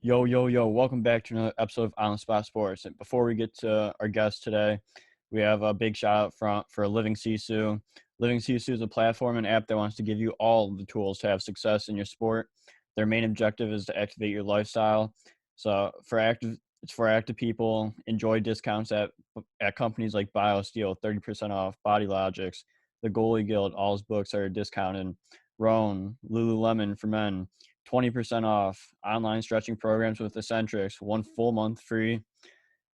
Yo, yo, yo, welcome back to another episode of On the Spot Sports. And before we get to our guest today, we have a big shout out for Living Sisu. Living Sisu is a platform and app that wants to give you all the tools to have success in your sport. Their main objective is to activate your lifestyle. So it's for active people. Enjoy discounts at companies like BioSteel, 30% off, Body Logics, the Goalie Guild, all his books are discounted. Roan, Lululemon for men, 20% off. Online stretching programs with Eccentrics, 1 full month free.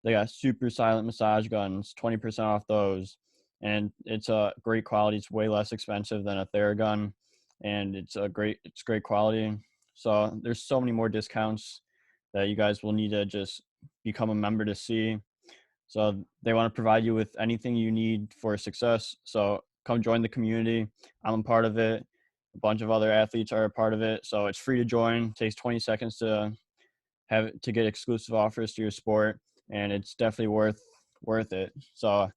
They got super silent massage guns, 20% off those. And it's a great quality. It's way less expensive than a Theragun, and it's great quality. So there's so many more discounts that you guys will need to just become a member to see. So they want to provide you with anything you need for success. So come join the community. I'm a part of it. A bunch of other athletes are a part of it. So it's free to join. It takes 20 seconds to get exclusive offers to your sport, and it's definitely worth it. So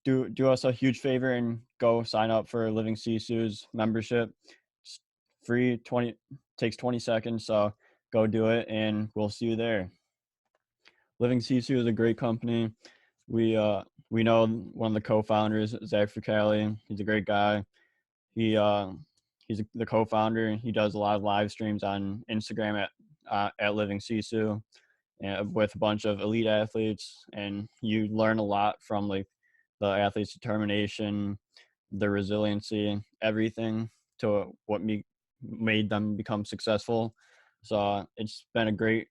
do us a huge favor and go sign up for Living Sisu's membership. It's free, takes 20 seconds. So go do it, and we'll see you there. Living Sisu is a great company. We know one of the co-founders, Zach Fricali. He's a great guy. He's the co-founder. He does a lot of live streams on Instagram at Living Sisu, and with a bunch of elite athletes, and you learn a lot from like the athletes' determination, their resiliency, everything to what made them become successful. So it's been a great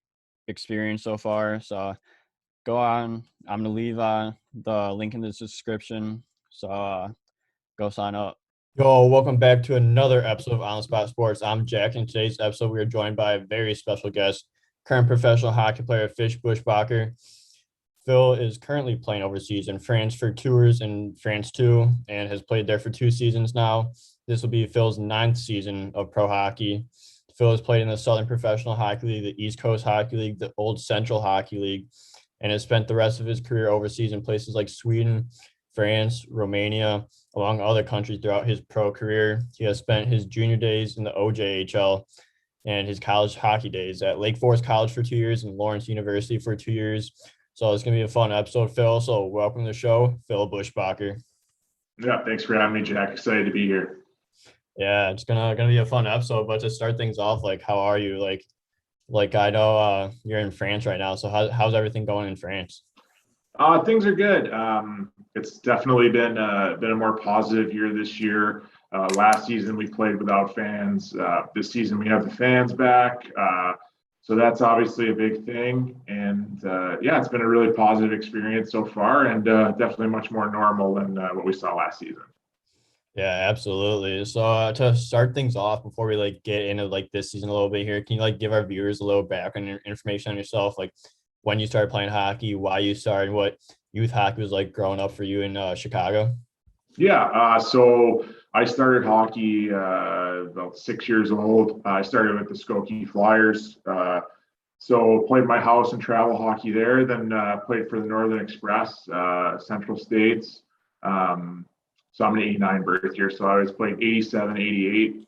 experience so far. So go on. I'm gonna leave the link in the description. So go sign up. Yo, welcome back to another episode of On the Spot Sports. I'm Jack. In today's episode, we are joined by a very special guest, current professional hockey player Bushbacher. Phil is currently playing overseas in France for tours in France too, and has played there for 2 seasons now. This will be Phil's 9th season of pro hockey. Phil has played in the Southern Professional Hockey League, the East Coast Hockey League, the Old Central Hockey League, and has spent the rest of his career overseas in places like Sweden, France, Romania, among other countries throughout his pro career. He has spent his junior days in the OJHL and his college hockey days at Lake Forest College for 2 years and Lawrence University for 2 years. So it's going to be a fun episode, Phil. So welcome to the show, Phil Bushbacher. Yeah, thanks for having me, Jack. Excited to be here. Yeah, it's gonna be a fun episode. But to start things off, like, how are you? Like I know you're in France right now. So how's everything going in France? Things are good. It's definitely been a more positive year this year. Last season we played without fans. This season we have the fans back. So that's obviously a big thing. And yeah, it's been a really positive experience so far, and definitely much more normal than what we saw last season. Yeah, absolutely. So to start things off, before we get into this season a little bit here, can you give our viewers a little background information on yourself, like when you started playing hockey, why you started, what youth hockey was like growing up for you in Chicago? Yeah, so I started hockey about 6 years old. I started with the Skokie Flyers. So played my house and travel hockey there, then played for the Northern Express, Central States. So I'm an 89 birth year, so I was playing 87, 88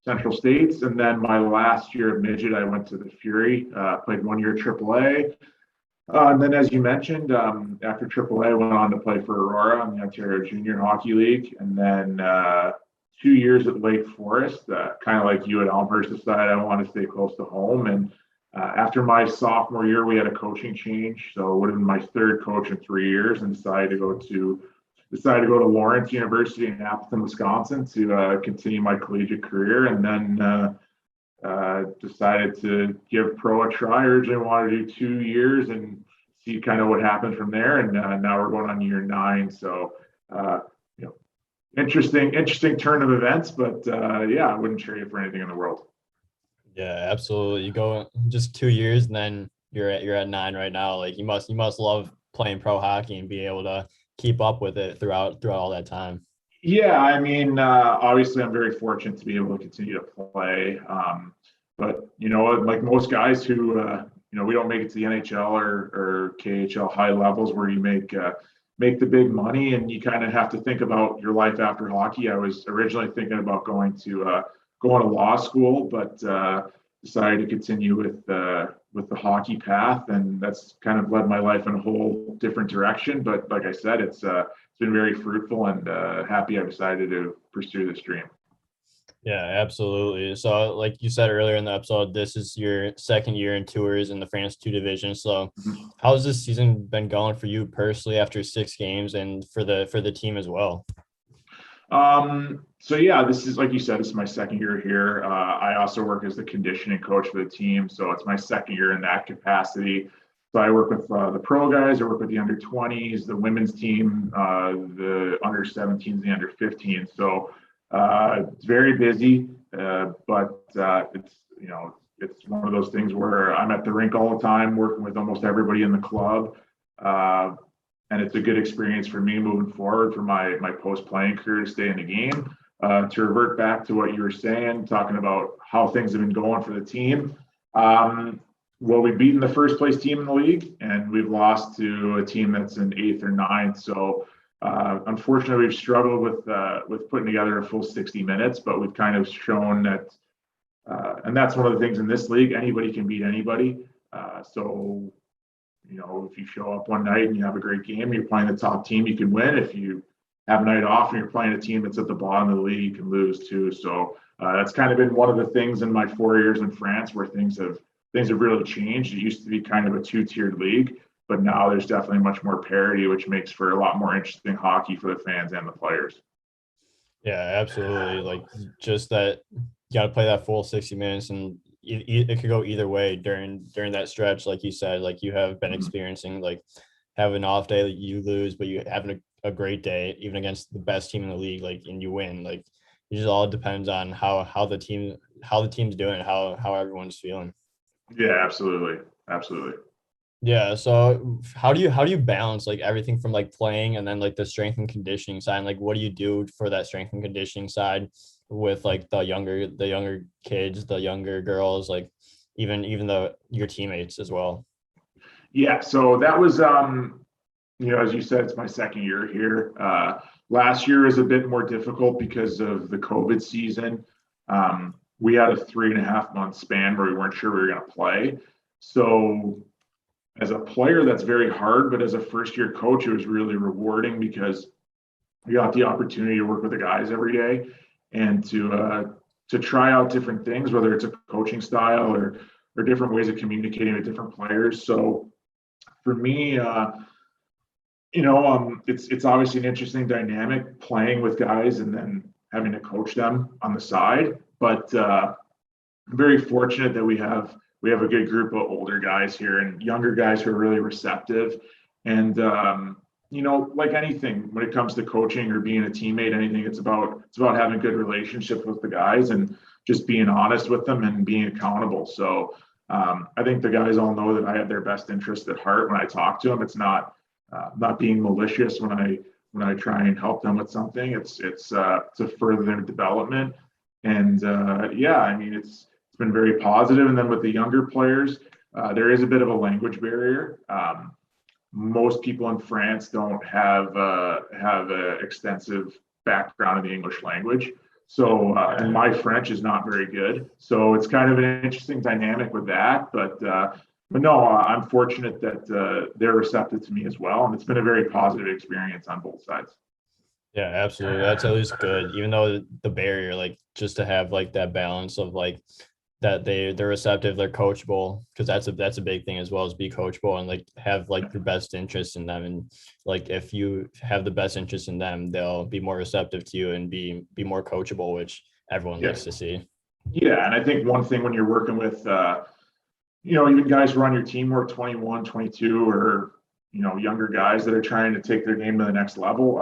Central States. And then my last year of midget, I went to the Fury, played 1 year AAA. And then, as you mentioned, after AAA, I went on to play for Aurora in the Ontario Junior Hockey League. And then 2 years at Lake Forest, kind of like you at Elmhurst, decided I want to stay close to home. And after my sophomore year, we had a coaching change. So it would have been my third coach in 3 years, and decided to go to Lawrence University in Appleton, Wisconsin to continue my collegiate career. And then decided to give pro a try. Originally wanted to do 2 years and see kind of what happened from there. And now we're going on year 9. So, interesting turn of events, but yeah, I wouldn't trade it for anything in the world. Yeah, absolutely. You go just 2 years and then you're at 9 right now. Like you must love playing pro hockey and be able to keep up with it throughout all that time. Yeah, I mean, obviously I'm very fortunate to be able to continue to play. But, like most guys who, we don't make it to the NHL or KHL high levels where you make the big money, and you kind of have to think about your life after hockey. I was originally thinking about going to law school, but decided to continue with the hockey path, and that's kind of led my life in a whole different direction. But like I said, it's been very fruitful, and happy I decided to pursue this dream. Yeah, absolutely. So, like you said earlier in the episode, this is your second year in tours in the France 2 division. So, Mhm. how's this season been going for you personally after 6 games, and for the team as well? So yeah, this is, like you said, this is my second year here. I also work as the conditioning coach for the team, so it's my second year in that capacity. So I work with the pro guys, I work with the under 20s, the women's team, the under 17s, the under 15s. So it's very busy, but it's it's one of those things where I'm at the rink all the time, working with almost everybody in the club. Uh, and it's a good experience for me moving forward for my post-playing career to stay in the game. To revert back to what you were saying, talking about how things have been going for the team. Well, we've beaten the first place team in the league, and we've lost to a team that's in 8th or 9th. So unfortunately, we've struggled with putting together a full 60 minutes, but we've kind of shown that, and that's one of the things in this league, anybody can beat anybody. So if you show up one night and you have a great game, you're playing the top team, you can win. If you have a night off and you're playing a team that's at the bottom of the league, you can lose too. So that's kind of been one of the things in my 4 years in France where things have really changed. It used to be kind of a two-tiered league, but now there's definitely much more parity, which makes for a lot more interesting hockey for the fans and the players. Yeah, absolutely. Like, just that you got to play that full 60 minutes, and it could go either way during that stretch. Like you said, like you have been experiencing, like have an off day that you lose, but you having a great day, even against the best team in the league, like, and you win. Like, it just all depends on how the team's doing, how everyone's feeling. Yeah, absolutely. Absolutely. Yeah. So how do you balance like everything from like playing and then like the strength and conditioning side? And, like, what do you do for that strength and conditioning side with like the younger kids, the younger girls, like even your teammates as well? Yeah, so that was, as you said, it's my second year here. Last year is a bit more difficult because of the COVID season. We had a 3.5 month span where we weren't sure we were going to play. So as a player, that's very hard, but as a first year coach, it was really rewarding because we got the opportunity to work with the guys every day and to try out different things, whether it's a coaching style or different ways of communicating with different players. So for me, it's obviously an interesting dynamic playing with guys and then having to coach them on the side. But I'm very fortunate that we have a good group of older guys here and younger guys who are really receptive. And like anything, when it comes to coaching or being a teammate, anything, it's about having good relationships with the guys and just being honest with them and being accountable. So I think the guys all know that I have their best interest at heart when I talk to them. It's not being malicious when I try and help them with something. It's to further their development. And yeah, I mean, it's been very positive. And then with the younger players, there is a bit of a language barrier. Most people in France don't have an extensive background in the English language. So, and my French is not very good. So it's kind of an interesting dynamic with that. But no, I'm fortunate that they're receptive to me as well. And it's been a very positive experience on both sides. Yeah, absolutely. That's at least good, even though the barrier, like, just to have like that balance of like that they're receptive, they're coachable, because that's a big thing as well, as be coachable and like have like your best interest in them. And like if you have the best interest in them, they'll be more receptive to you and be more coachable, which everyone likes to see. Yeah, and I think one thing when you're working with even guys who are on your team who are 21, 22, or younger guys that are trying to take their game to the next level,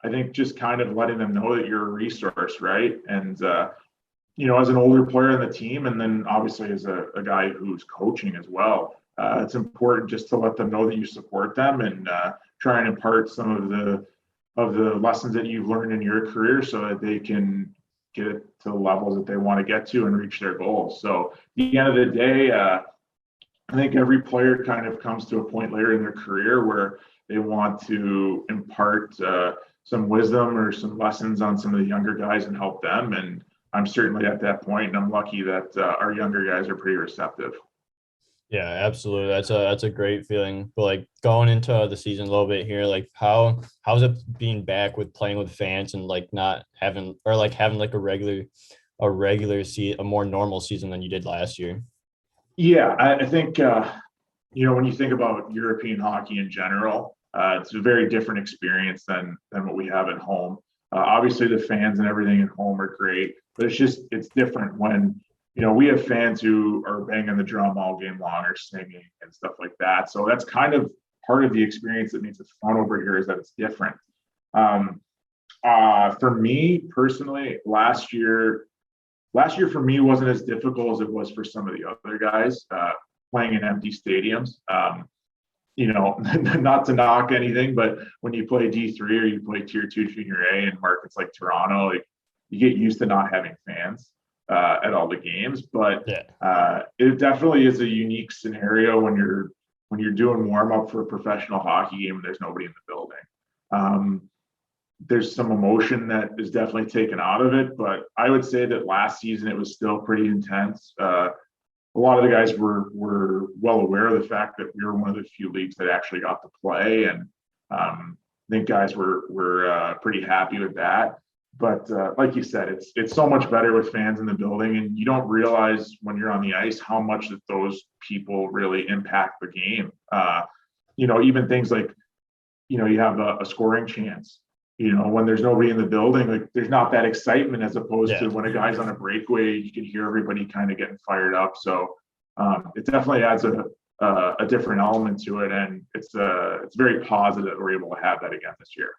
I think just kind of letting them know that you're a resource, right? And as an older player on the team, and then obviously as a guy who's coaching as well, it's important just to let them know that you support them and try and impart some of the lessons that you've learned in your career so that they can get it to the levels that they want to get to and reach their goals. So at the end of the day, I think every player kind of comes to a point later in their career where they want to impart some wisdom or some lessons on some of the younger guys and help them. And I'm certainly at that point, and I'm lucky that our younger guys are pretty receptive. Yeah, absolutely. That's a great feeling. But like going into the season a little bit here, like how's it being back with playing with fans and like not having or like having like a more normal season than you did last year? Yeah, I think when you think about European hockey in general, it's a very different experience than what we have at home. Obviously, the fans and everything at home are great, but it's different when we have fans who are banging the drum all game long or singing and stuff like that. So that's kind of part of the experience that makes it fun over here is that it's different. Um, for me personally, last year for me wasn't as difficult as it was for some of the other guys playing in empty stadiums. Not to knock anything, but when you play D3 or you play Tier 2 Junior A in markets like Toronto, like you get used to not having fans at all the games. But Yeah. it definitely is a unique scenario when you're doing warm up for a professional hockey game and there's nobody in the building. There's some emotion that is definitely taken out of it, but I would say that last season it was still pretty intense. A lot of the guys were well aware of the fact that we were one of the few leagues that actually got to play, and I think guys were pretty happy with that. But like you said, it's so much better with fans in the building, and you don't realize when you're on the ice how much that those people really impact the game. Even things like you have a scoring chance. When there's nobody in the building, like there's not that excitement as opposed to when a guy's on a breakaway, you can hear everybody kind of getting fired up. So it definitely adds a different element to it, and it's very positive that we're able to have that again this year.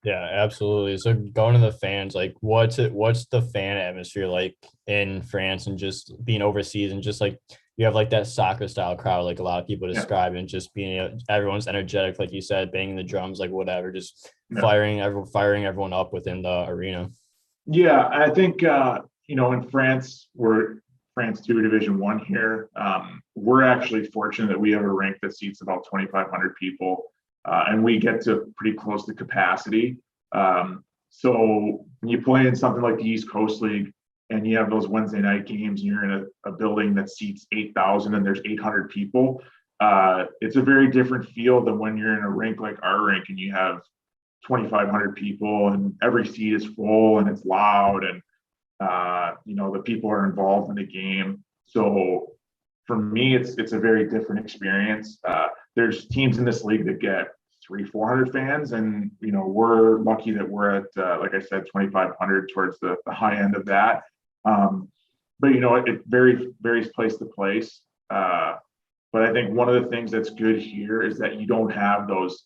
Yeah, absolutely. So going to the fans, like what's the fan atmosphere like in France and just being overseas and just like you have like that soccer style crowd, like a lot of people describe, and just being everyone's energetic, like you said, banging the drums, like whatever, just firing everyone up within the arena. Yeah, I think in France, we're France 2 Division 1 here. We're actually fortunate that we have a rink that seats about 2,500 people, and we get to pretty close to capacity. So when you play in something like the East Coast League and you have those Wednesday night games and you're in a building that seats 8,000 and there's 800 people, it's a very different feel than when you're in a rink like our rink and you have 2,500 people and every seat is full and it's loud and the people are involved in the game. So for me, it's a very different experience. There's teams in this league that get 300-400 fans, and we're lucky that we're at like I said, 2,500 towards the high end of that. But it varies place to place. But I think one of the things that's good here is that you don't have those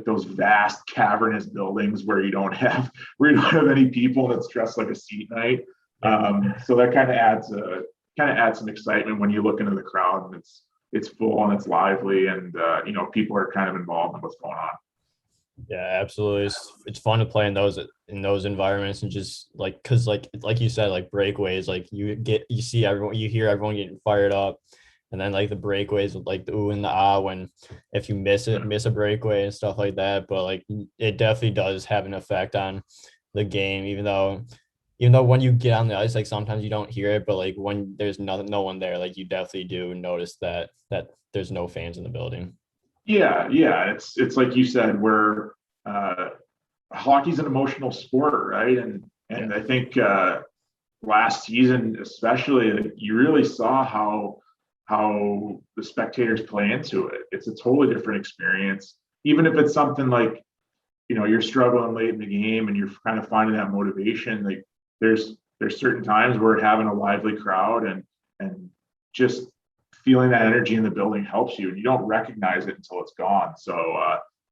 those vast cavernous buildings where you don't have any people and it's dressed like a seat night. So that kind of adds some excitement when you look into the crowd and it's full and it's lively and people are kind of involved in what's going on. Yeah, absolutely. It's fun to play in those environments and just because like you said, like breakaways, like you hear everyone getting fired up. And then like the breakaways with like the ooh and the ah when if you miss a breakaway and stuff like that. But like it definitely does have an effect on the game, even though when you get on the ice, like sometimes you don't hear it, but like when there's no one there, like you definitely do notice that there's no fans in the building. Yeah. It's like you said, where hockey's an emotional sport, right? And I think last season especially, you really saw how the spectators play into it. It's a totally different experience. Even if it's something like, you're struggling late in the game and you're kind of finding that motivation, like there's certain times where having a lively crowd and just feeling that energy in the building helps you and you don't recognize it until it's gone. So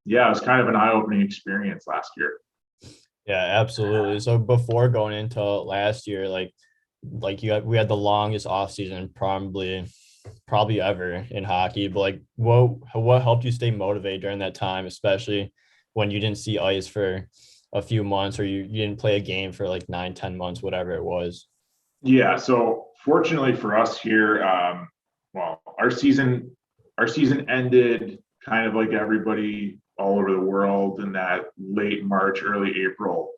it was kind of an eye-opening experience last year. Yeah, absolutely. So before going into last year, we had the longest off season probably ever in hockey, but like what helped you stay motivated during that time, especially when you didn't see ice for a few months or you didn't play a game for like 9-10 months, whatever it was? Yeah, so fortunately for us here, our season ended kind of like everybody all over the world in that late March, early April.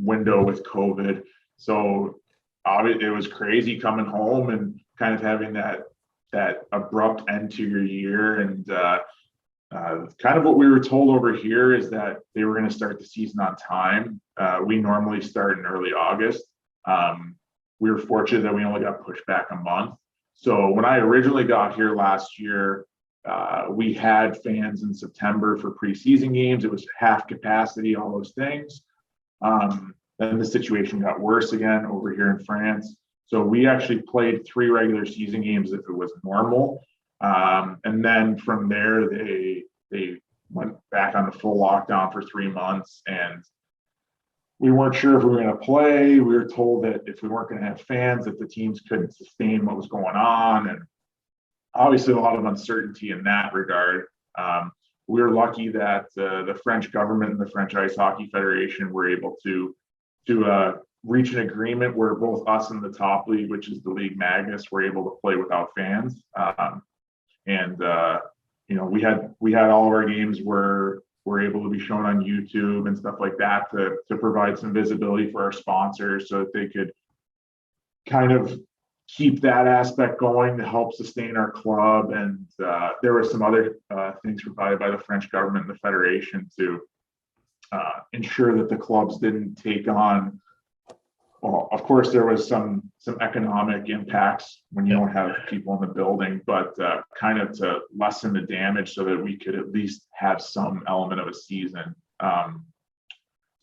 window with COVID. So it was crazy coming home and kind of having that abrupt end to your year. And kind of what we were told over here is that they were going to start the season on time. We normally start in early August. We were fortunate that we only got pushed back a month. So when I originally got here last year, we had fans in September for preseason games. It was half capacity, all those things. Then the situation got worse again over here in France. So we actually played 3 regular season games if it was normal. And then from there, they went back on the full lockdown for 3 months, and we weren't sure if we were going to play. We were told that if we weren't going to have fans, that the teams couldn't sustain what was going on. And obviously a lot of uncertainty in that regard. We were lucky that the French government and the French Ice Hockey Federation were able to reach an agreement where both us and the top league, which is the League Magnus, were able to play without fans. We had all of our games were able to be shown on YouTube and stuff like that to provide some visibility for our sponsors so that they could kind of keep that aspect going to help sustain our club. And there were some other things provided by the French government and the federation to ensure that the clubs didn't take on. Well, of course, there was some economic impacts when you don't have people in the building, but kind of to lessen the damage so that we could at least have some element of a season.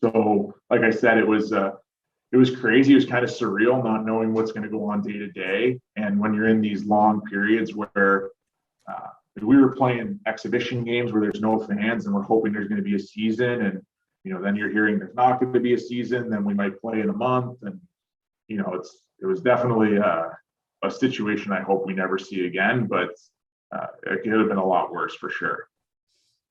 So, like I said, it was crazy. It was kind of surreal not knowing what's going to go on day to day. And when you're in these long periods where we were playing exhibition games where there's no fans and we're hoping there's going to be a season, and then you're hearing there's not going to be a season, then we might play in a month. And, it was definitely a situation I hope we never see again, but it could have been a lot worse for sure.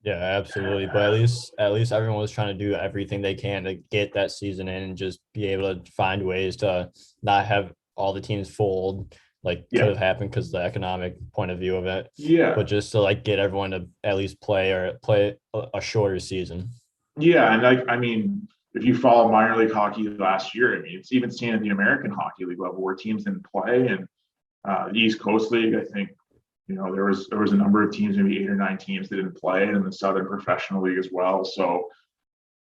Yeah, absolutely. But at least everyone was trying to do everything they can to get that season in and just be able to find ways to not have all the teams fold could have happened because the economic point of view of it. Yeah. But just to get everyone to at least play a shorter season. Yeah, and if you follow minor league hockey last year, it's even seen in the American Hockey League level where teams didn't play, and the East Coast League, I think, there was a number of teams, maybe 8 or 9 teams that didn't play, and in the Southern Professional League as well. So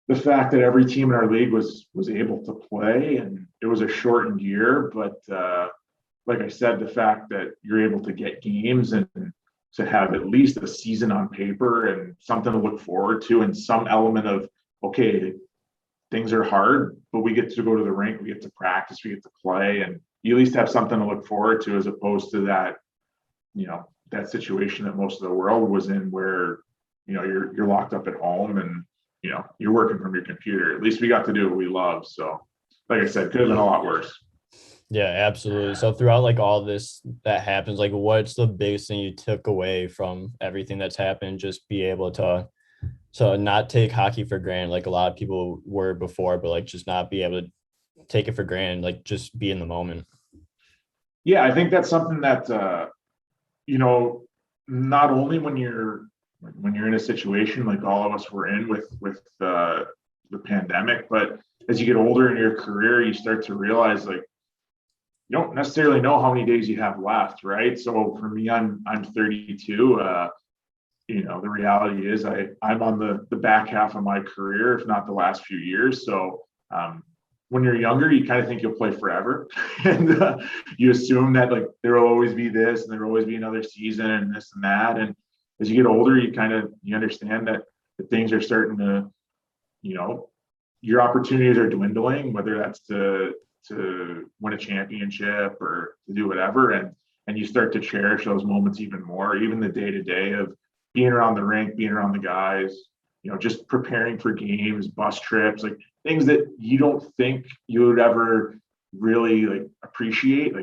the fact that every team in our league was able to play, and it was a shortened year, but like I said, the fact that you're able to get games and to have at least a season on paper and something to look forward to, and some element of, okay, things are hard, but we get to go to the rink, we get to practice, we get to play, and you at least have something to look forward to, as opposed to that, that situation that most of the world was in where, you're locked up at home and, you're working from your computer. At least we got to do what we love. So like I said, could have been a lot worse. Yeah, absolutely. So throughout all this that happens, what's the biggest thing you took away from everything that's happened? Just be able to not take hockey for granted like a lot of people were before, but just not be able to take it for granted, just be in the moment. Yeah, I think that's something that not only when you're in a situation like all of us were in with the pandemic, but as you get older in your career, you start to realize you don't necessarily know how many days you have left, right? So for me, I'm 32. The reality is I'm on the back half of my career, if not the last few years. So when you're younger, you kind of think you'll play forever, and you assume that there will always be this and there will always be another season and this and that. And as you get older, you understand that things are starting to, your opportunities are dwindling, whether that's to win a championship or to do whatever. And you start to cherish those moments even more, even the day to day of being around the rink, being around the guys, just preparing for games, bus trips, things that you don't think you would ever really appreciate,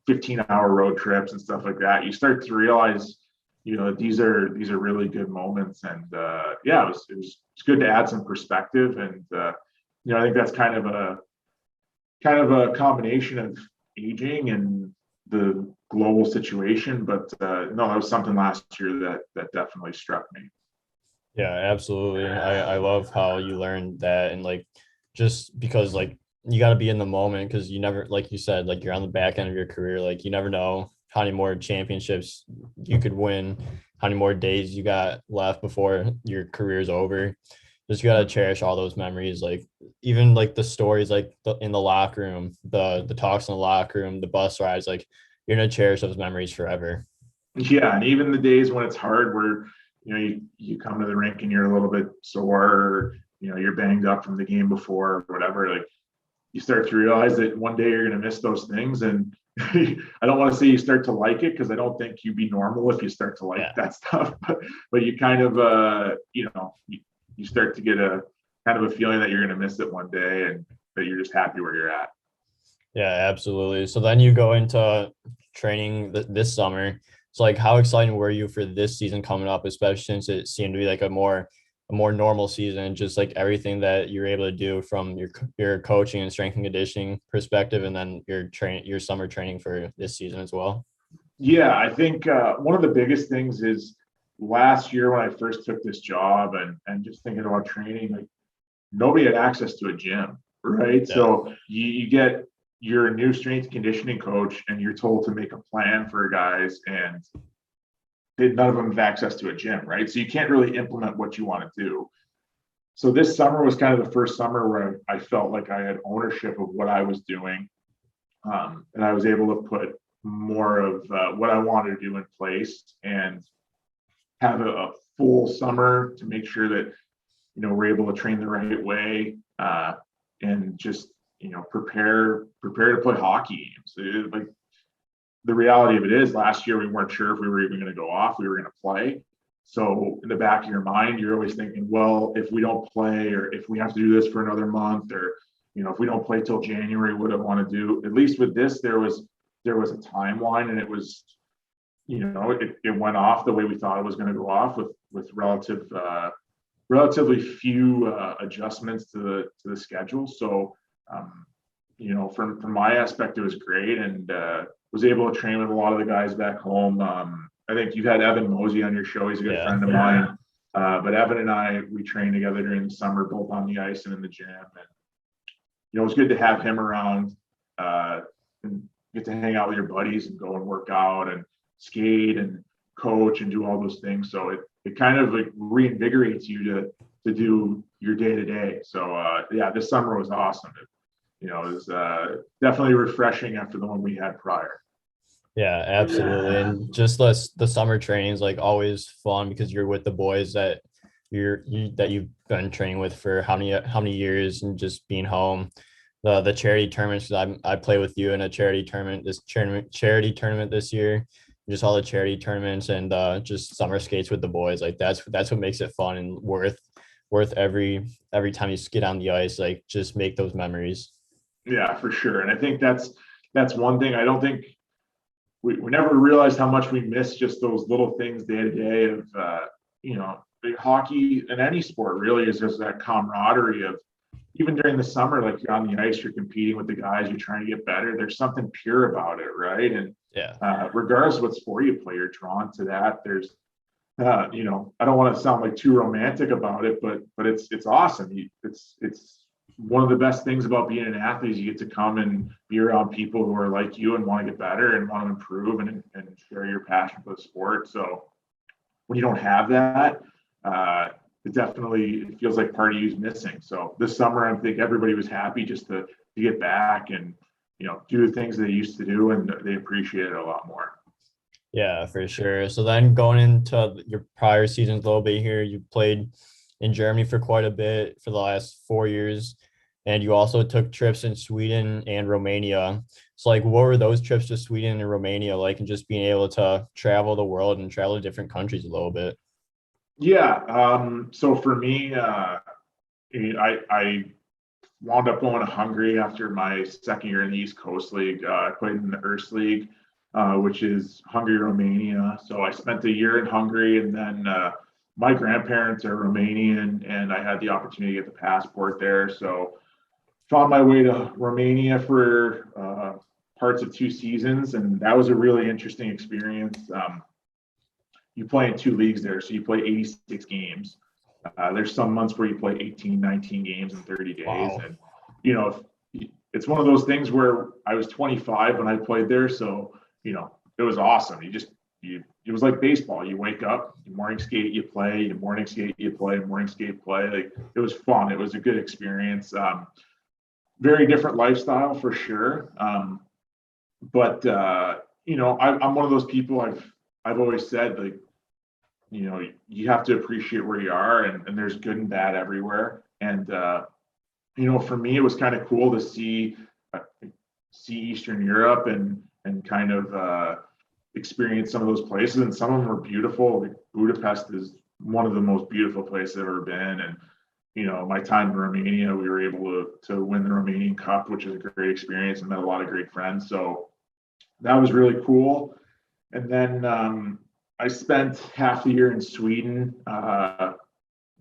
15-hour road trips and stuff like that. You start to realize, these are really good moments. And it was good to add some perspective. And I think that's kind of a combination of aging and the global situation. But no, that was something last year that definitely struck me. Yeah, absolutely. I love how you learned that, and just because like you got to be in the moment because you never, like you said, like you're on the back end of your career. Like you never know how many more championships you could win, how many more days you got left before your career's over. Just you got to cherish all those memories. Like even like the stories, like in the locker room, the talks in the locker room, the bus rides, like you're going to cherish those memories forever. Yeah, and even the days when it's hard, where you come to the rink and you're a little bit sore, or you're banged up from the game before, or whatever. Like you start to realize that one day you're going to miss those things, and I don't want to say you start to like it because I don't think you'd be normal if you start to like that stuff. But you kind of you start to get a kind of a feeling that you're going to miss it one day, and that you're just happy where you're at. Yeah, absolutely. So then you go into training this summer. So like how excited were you for this season coming up, especially since it seemed to be like a more normal season, just like everything that you're able to do from your coaching and strength and conditioning perspective, and then your summer training for this season as well. Yeah, I think one of the biggest things is last year when I first took this job, and just thinking about training, like nobody had access to a gym, right? Yeah. So you get your new strength and conditioning coach, and you're told to make a plan for guys, and none of them have access to a gym, right? So you can't really implement what you want to do. So this summer was kind of the first summer where I felt like I had ownership of what I was doing, and I was able to put more of what I wanted to do in place, and have a full summer to make sure that we're able to train the right way, and just prepare to play hockey games. Like the reality of it is, last year we weren't sure if we were even going to go off, we were going to play. So in the back of your mind, you're always thinking, well, if we don't play, or if we have to do this for another month, or if we don't play till January, what do I want to do? At least with this, there was a timeline, and it was it went off the way we thought it was going to go off, with relatively few adjustments to the schedule. So from my aspect, it was great, and was able to train with a lot of the guys back home. I think you've had Evan Mosey on your show. He's a good friend of mine. But Evan and I, we trained together during the summer, both on the ice and in the gym. And it was good to have him around, and get to hang out with your buddies and go and work out and skate and coach and do all those things. So it kind of like reinvigorates you to do your day to day. So this summer was awesome. It was definitely refreshing after the one we had prior. Yeah, absolutely. And just the summer training is like always fun because you're with the boys that you've been training with for how many years, and just being home. The charity tournaments, I play with you in a charity tournament this year. Just all the charity tournaments, and just summer skates with the boys. Like that's what makes it fun and worth every time you skate on the ice. Like just make those memories. Yeah, for sure. And I think that's one thing. I don't think we never realized how much we miss just those little things day to day of hockey, and any sport really, is just that camaraderie of, even during the summer, like you're on the ice, you're competing with the guys, you're trying to get better. There's something pure about it, right? And regardless of what sport you play, you're drawn to that. There's I don't want to sound like too romantic about it, but it's awesome. It's one of the best things about being an athlete is you get to come and be around people who are like you and want to get better and want to improve, and share your passion for the sport. So when you don't have that, it feels like part of you is missing. So this summer, I think everybody was happy just to get back and do the things they used to do, and they appreciate it a lot more. Yeah, for sure. So then going into your prior seasons a little bit here, you played in Germany for quite a bit for the last 4 years, and you also took trips in Sweden and Romania. So like, what were those trips to Sweden and Romania like, and just being able to travel the world and travel to different countries a little bit? Yeah. So for me, I wound up going to Hungary after my second year in the East Coast League. I played in the Erste League, which is Hungary, Romania. So I spent a year in Hungary, and then my grandparents are Romanian, and I had the opportunity to get the passport there. So found my way to Romania for parts of 2 seasons, and that was a really interesting experience. You play in 2 leagues there, so you play 86 games. There's some months where you play 18, 19 games in 30 days. Wow. And you know, it's one of those things where I was 25 when I played there. So, it was awesome. It was like baseball. You wake up, you morning skate, you play, you morning skate, you play, morning skate, play. Like, it was fun. It was a good experience. Very different lifestyle for sure. But I'm one of those people. I've always said, like, you have to appreciate where you are, and there's good and bad everywhere. And for me, it was kind of cool to see Eastern Europe and kind of experience some of those places. And some of them were beautiful. Like, Budapest is one of the most beautiful places I've ever been. And my time in Romania, we were able to win the Romanian Cup, which is a great experience, and met a lot of great friends. So that was really cool. And then I spent half the year in Sweden. I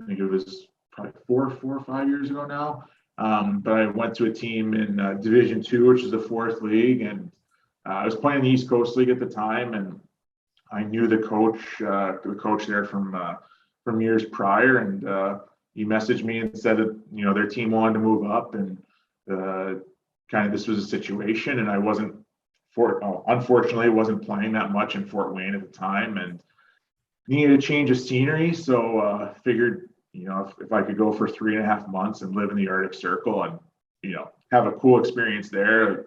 think it was probably four or 5 years ago now. But I went to a team in Division II, which is the fourth league, and I was playing the East Coast League at the time, and I knew the coach there from years prior, and he messaged me and said that their team wanted to move up, and kind of this was a situation, and I unfortunately wasn't playing that much in Fort Wayne at the time, and needed a change of scenery. So figured if I could go for 3.5 months and live in the Arctic Circle and have a cool experience there,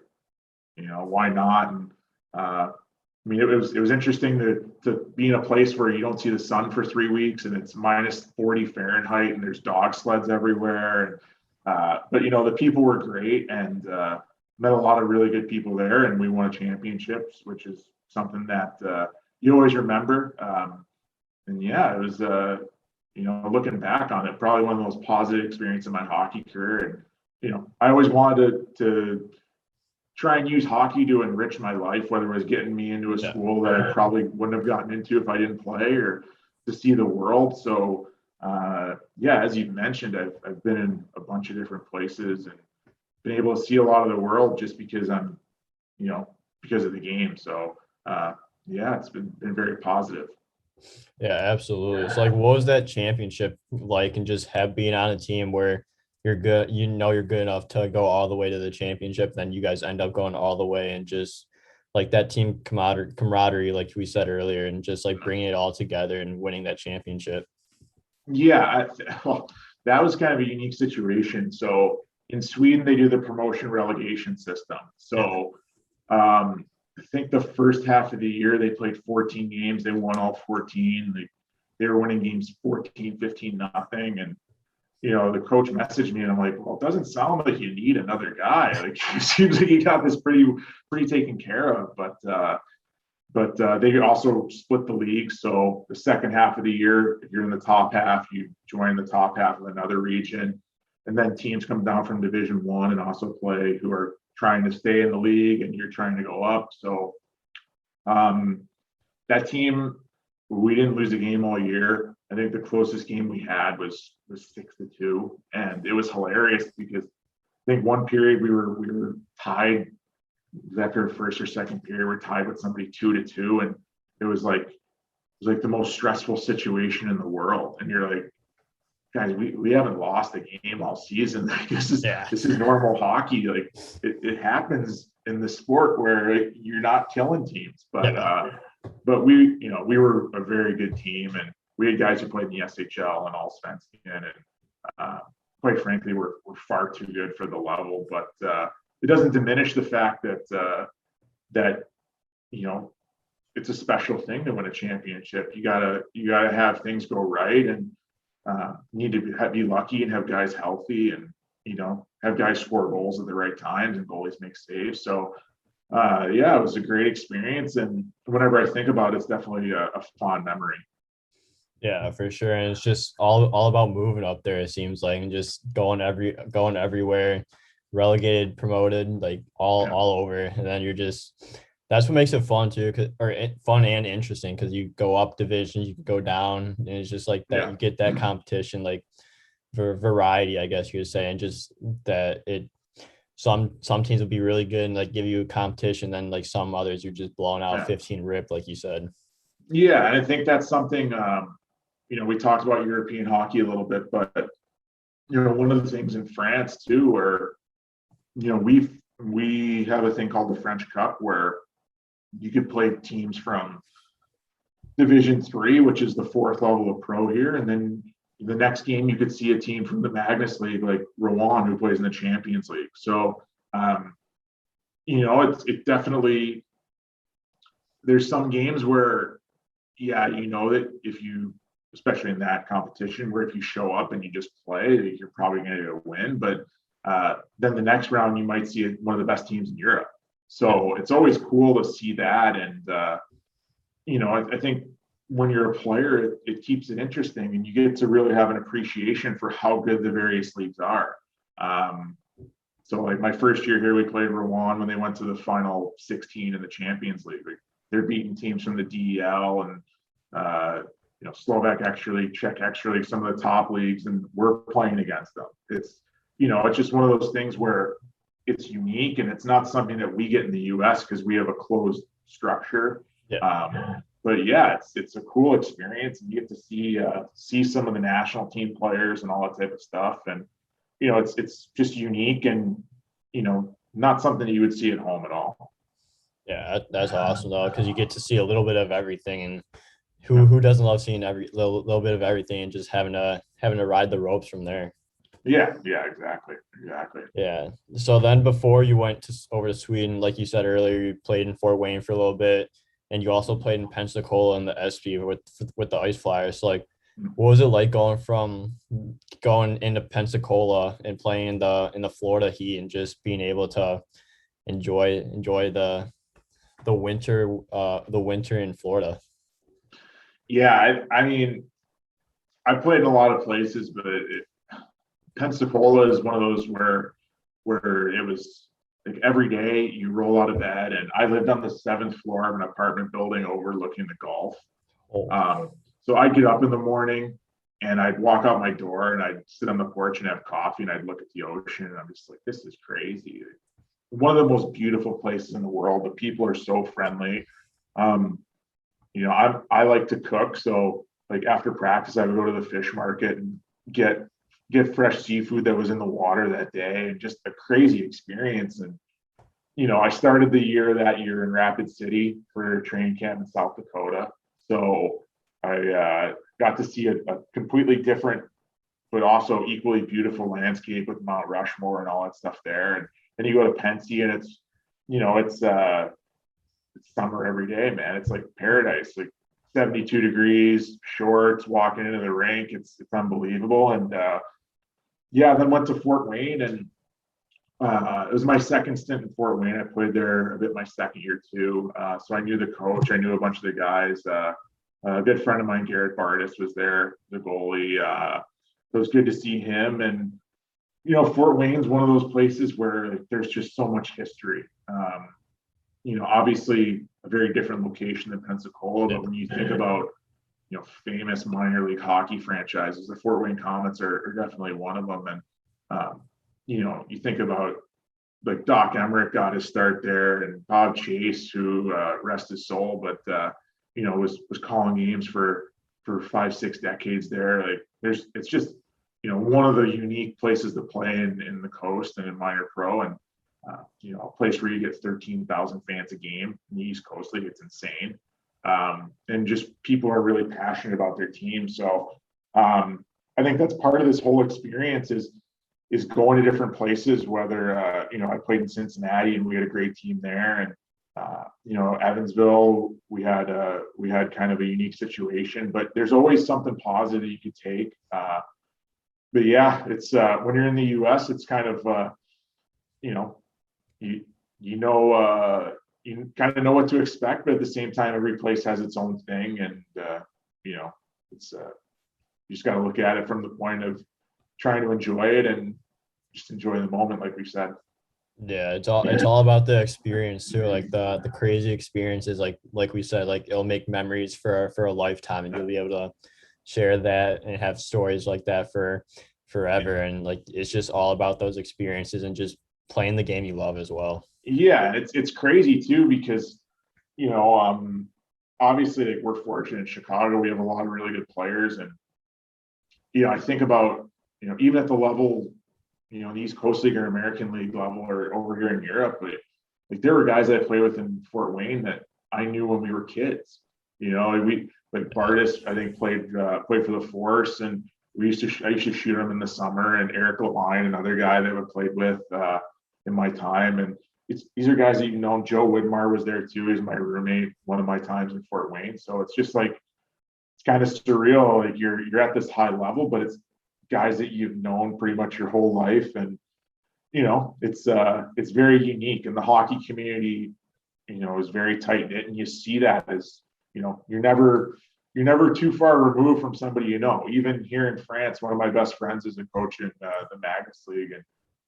why not? And it was interesting to be in a place where you don't see the sun for 3 weeks and it's minus 40 Fahrenheit and there's dog sleds everywhere. But the people were great, and met a lot of really good people there, and we won championships, which is something that you always remember. And yeah, it was looking back on it, probably one of the most positive experiences in my hockey career. And I always wanted to try and use hockey to enrich my life, whether it was getting me into a school that I probably wouldn't have gotten into if I didn't play, or to see the world. So as you mentioned, I've been in a bunch of different places and been able to see a lot of the world just because because of the game. So it's been very positive. Yeah, absolutely. It's like, what was that championship like, and just being on a team where you're good, you're good enough to go all the way to the championship, then you guys end up going all the way, and just like that team camaraderie, like we said earlier, and just like bringing it all together and winning that championship. Yeah, that was kind of a unique situation. So in Sweden, they do the promotion relegation system. So I think the first half of the year they played 14 games. They won all 14. They were winning games 14, 15, nothing. And the coach messaged me, and I'm like, well, it doesn't sound like you need another guy. Like, it seems like you got this pretty taken care of. But they also split the league. So the second half of the year, if you're in the top half, you join the top half of another region. And then teams come down from Division I and also play who are trying to stay in the league, and you're trying to go up. So that team, we didn't lose a game all year. I think the closest game we had was 6-2, and it was hilarious because I think one period we were tied. After first or second period, we're tied with somebody 2-2, and it was like the most stressful situation in the world. And you're like, guys, we haven't lost a game all season. Like, this is normal hockey. Like, it happens in the sport where you're not killing teams. But we were a very good team, and we had guys who played in the SPHL and Allsvenskan, and quite frankly, we're far too good for the level. But it doesn't diminish the fact that it's a special thing to win a championship. You gotta have things go right, and need to be lucky and have guys healthy, and have guys score goals at the right times and goalies make saves. So it was a great experience, and whenever I think about it, it's definitely a fond memory. Yeah, for sure. And it's just all about moving up there, it seems like, and just going everywhere, relegated, promoted, like all over. And then that's what makes it fun too, fun and interesting, because you go up divisions, you can go down, and it's just like that. You get that competition, like for variety, I guess you could say, and just that some teams will be really good and like give you a competition, then like some others you're just blowing out 15 rip, like you said. Yeah, and I think that's something we talked about European hockey a little bit, but one of the things in France too, where we have a thing called the French Cup where you could play teams from Division 3, which is the fourth level of pro here, and then the next game you could see a team from the Magnus League like Rouen who plays in the Champions League. So it definitely, there's some games where that if you, especially in that competition, where if you show up and you just play, you're probably going to win. But then the next round, you might see one of the best teams in Europe. So it's always cool to see that. And, I think when you're a player, it keeps it interesting and you get to really have an appreciation for how good the various leagues are. So like my first year here, we played Rouen when they went to the final 16 in the Champions League. They're beating teams from the DEL and Slovak Extra League, Czech Extra League, some of the top leagues, and we're playing against them. It's just one of those things where it's unique and it's not something that we get in the US because we have a closed structure. Yeah. But yeah, it's a cool experience and you get to see some of the national team players and all that type of stuff. And it's just unique and not something that you would see at home at all. Yeah, that's awesome though, because you get to see a little bit of everything, and who doesn't love seeing every little bit of everything and just having to ride the ropes from there. Yeah, exactly. Yeah. So then before you went over to Sweden, like you said earlier, you played in Fort Wayne for a little bit, and you also played in Pensacola in the SP with the Ice Flyers. So like, what was it like going into Pensacola and playing in the Florida heat and just being able to enjoy the winter in Florida? Yeah, I mean, I played in a lot of places, but Pensacola is one of those where it was like every day you roll out of bed, and I lived on the 7th floor of an apartment building overlooking the Gulf. So I'd get up in the morning and I'd walk out my door and I'd sit on the porch and have coffee and I'd look at the ocean and I'm just like, this is crazy. One of the most beautiful places in the world. The people are so friendly. I like to cook, so like after practice, I would go to the fish market and get fresh seafood that was in the water that day, and just a crazy experience. And I started that year in Rapid City for training camp in South Dakota, so I got to see a completely different, but also equally beautiful landscape with Mount Rushmore and all that stuff there. And then you go to Pennsy, and it's summer every day, man. It's like paradise, like 72 degrees, shorts, walking into the rink. It's unbelievable. And then went to Fort Wayne, and it was my second stint in Fort Wayne. I played there a bit my second year too. So I knew the coach. I knew a bunch of the guys. A good friend of mine, Garrett Bardis, was there, the goalie. It was good to see him. And Fort Wayne's one of those places where there's just so much history. Obviously a very different location than Pensacola, but when you think about, famous minor league hockey franchises, the Fort Wayne Comets are definitely one of them. And, you think about like Doc Emmerich got his start there, and Bob Chase, who rest his soul, but, was calling games for 5-6 decades there. Like it's just, one of the unique places to play in the coast and in minor pro. And, a place where you get 13,000 fans a game in the East Coast League. It's insane. And just people are really passionate about their team. So I think that's part of this whole experience is going to different places, whether, I played in Cincinnati and we had a great team there. And, Evansville, we had kind of a unique situation, but there's always something positive you could take. But yeah, it's when you're in the US, it's kind of, you kind of know what to expect, but at the same time, every place has its own thing. And, it's, you just got to look at it from the point of trying to enjoy it and just enjoy the moment, like we said. Yeah, it's all about the experience too, like the crazy experiences, like we said, like it'll make memories for a lifetime, and you'll be able to share that and have stories like that for forever. And like it's just all about those experiences and just playing the game you love as well. Yeah, it's crazy too, because obviously, like, we're fortunate in Chicago. We have a lot of really good players, and I think about even at the level the East Coast League or American League level or over here in Europe. But like there were guys I played with in Fort Wayne that I knew when we were kids. We like Bardis, I think played for the Force, and I used to shoot him in the summer, and Eric Line, another guy that I played with in my time. And these are guys that you've known. Joe Widmar was there too. He's my roommate one of my times in Fort Wayne. So it's just like it's kind of surreal. Like you're at this high level, but it's guys that you've known pretty much your whole life, and it's very unique. And the hockey community, is very tight knit, and you see that as you're never too far removed from somebody. Even here in France, one of my best friends is a coach in the Magnus League, and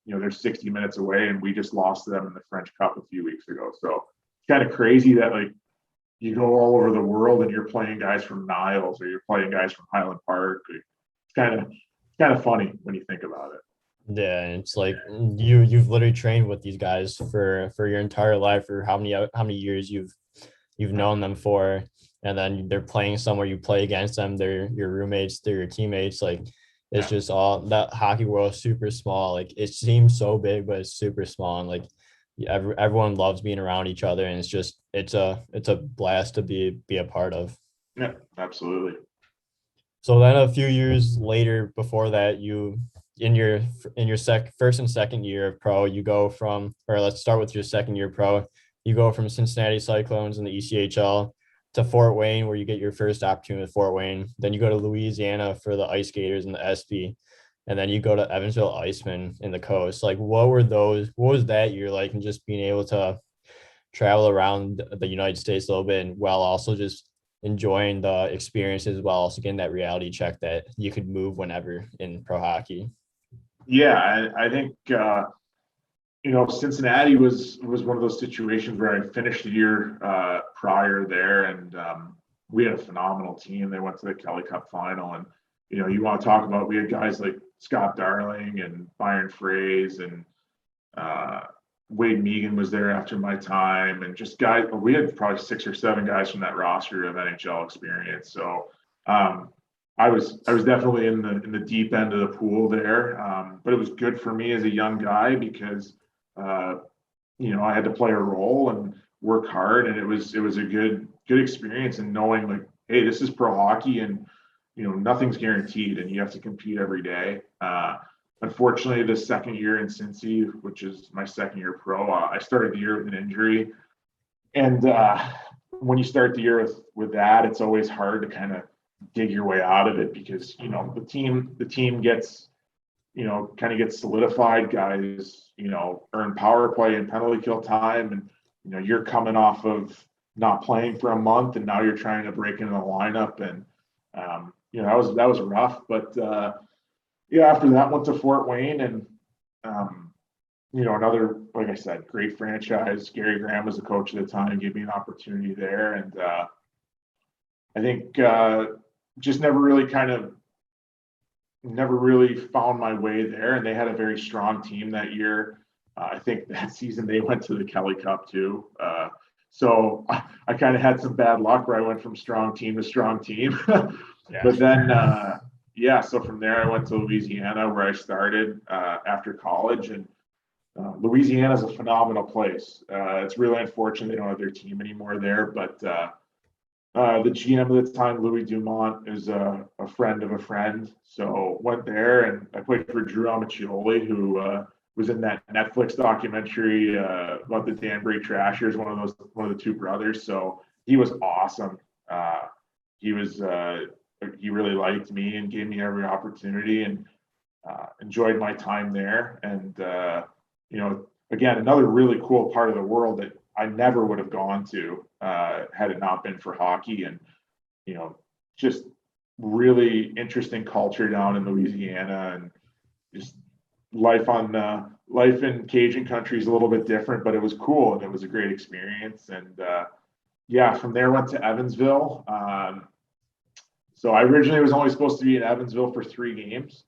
they're 60 minutes away, and we just lost to them in the French Cup a few weeks ago. So it's kind of crazy that like you go all over the world and you're playing guys from Niles or you're playing guys from Highland Park. It's kind of funny when you think about it. Yeah, and it's like you've literally trained with these guys for your entire life, or how many years you've known them for, and then they're playing somewhere, you play against them, they're your roommates, they're your teammates. Like it's just all that hockey world is super small. Like it seems so big, but it's super small, and like everyone loves being around each other, and it's a blast to be a part of. Yeah, absolutely. So then a few years later, before that, you in your first and second year of pro, you go from, or let's start with your second year pro, you go from Cincinnati Cyclones in the ECHL to Fort Wayne, where you get your first opportunity with Fort Wayne. Then you go to Louisiana for the Ice Gators and the SP, and then you go to Evansville Icemen in the Coast. Like what was that year like, and just being able to travel around the United States a little bit, and while also just enjoying the experiences, while also getting that reality check that you could move whenever in pro hockey? Yeah, I think Cincinnati was one of those situations where I finished the year prior there, and we had a phenomenal team. They went to the Kelly Cup final, and you want to talk about, we had guys like Scott Darling and Byron Fraze, and Wade Megan was there after my time, and just guys. We had probably 6 or 7 guys from that roster of NHL experience. So I was definitely in the deep end of the pool there, but it was good for me as a young guy because I had to play a role and work hard, and it was a good experience, and knowing like, hey, this is pro hockey, and nothing's guaranteed, and you have to compete every day. Unfortunately, the second year in Cincy, which is my second year pro, I started the year with an injury, and when you start the year with that, it's always hard to kind of dig your way out of it, because the team gets kind of gets solidified. Guys earn power play and penalty kill time, and you're coming off of not playing for a month, and now you're trying to break into the lineup, and that was rough. But after that, went to Fort Wayne, and another, like I said, great franchise. Gary Graham was the coach at the time, gave me an opportunity there, and I think just never really found my way there. And they had a very strong team that year. I think that season they went to the Kelly Cup too. So I kind of had some bad luck where I went from strong team to strong team. But then, so from there I went to Louisiana, where I started after college. And Louisiana is a phenomenal place. It's really unfortunate they don't have their team anymore there, but the GM at the time, Louis Dumont, is a friend of a friend. So went there, and I played for Drew Amiccioli, who was in that Netflix documentary about the Danbury Trashers, one of the two brothers. So he was awesome. He really liked me and gave me every opportunity, and enjoyed my time there. And again, another really cool part of the world that I never would have gone to had it not been for hockey. And just really interesting culture down in Louisiana, and just life in Cajun country is a little bit different, but it was cool, and it was a great experience. And from there went to Evansville. So I originally was only supposed to be in Evansville for 3 games.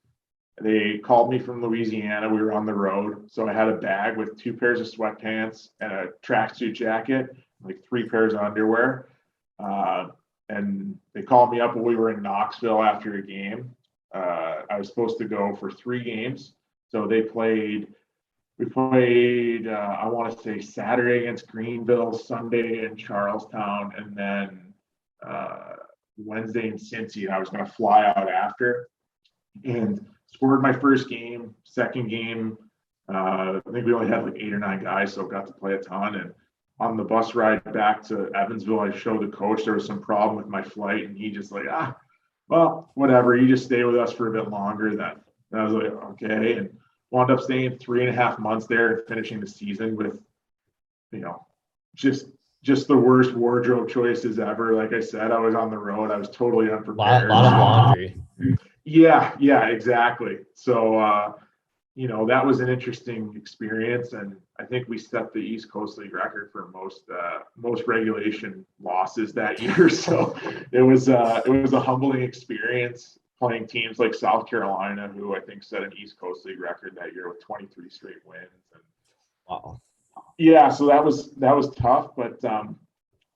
They called me from Louisiana. We were on the road. So I had a bag with 2 pairs of sweatpants and a tracksuit jacket, like 3 pairs of underwear. And they called me up when we were in Knoxville after a game. I was supposed to go for 3 games. So we played, I want to say Saturday against Greenville, Sunday in Charlestown, and then Wednesday in Cincy. I was going to fly out after and scored my first game. Second game, I think we only had like 8 or 9 guys, so got to play a ton. And on the bus ride back to Evansville, I showed the coach there was some problem with my flight, and he just like, well, whatever. You just stay with us for a bit longer then. And I was like, okay. And wound up staying 3.5 months there and finishing the season with, just the worst wardrobe choices ever. Like I said, I was on the road. I was totally unprepared. Lot of laundry. Yeah, exactly. So, that was an interesting experience, and I think we set the East Coast League record for most regulation losses that year. So it was a humbling experience playing teams like South Carolina, who I think set an East Coast League record that year with 23 straight wins. And Wow. yeah, so that was tough, but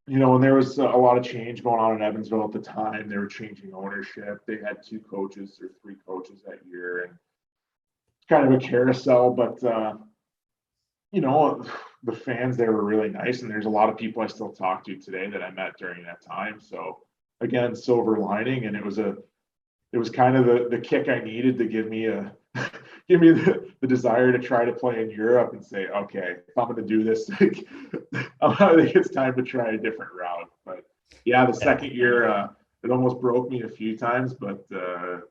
when there was a lot of change going on in Evansville at the time, they were changing ownership. They had 2 coaches or 3 coaches that year, and kind of a carousel, but the fans there were really nice, and there's a lot of people I still talk to today that I met during that time. So again, silver lining, and it was kind of the kick I needed to give me the desire to try to play in Europe and say, okay, if I'm going to do this, like, I think it's time to try a different route. But yeah, the second year, it almost broke me a few times, but I'm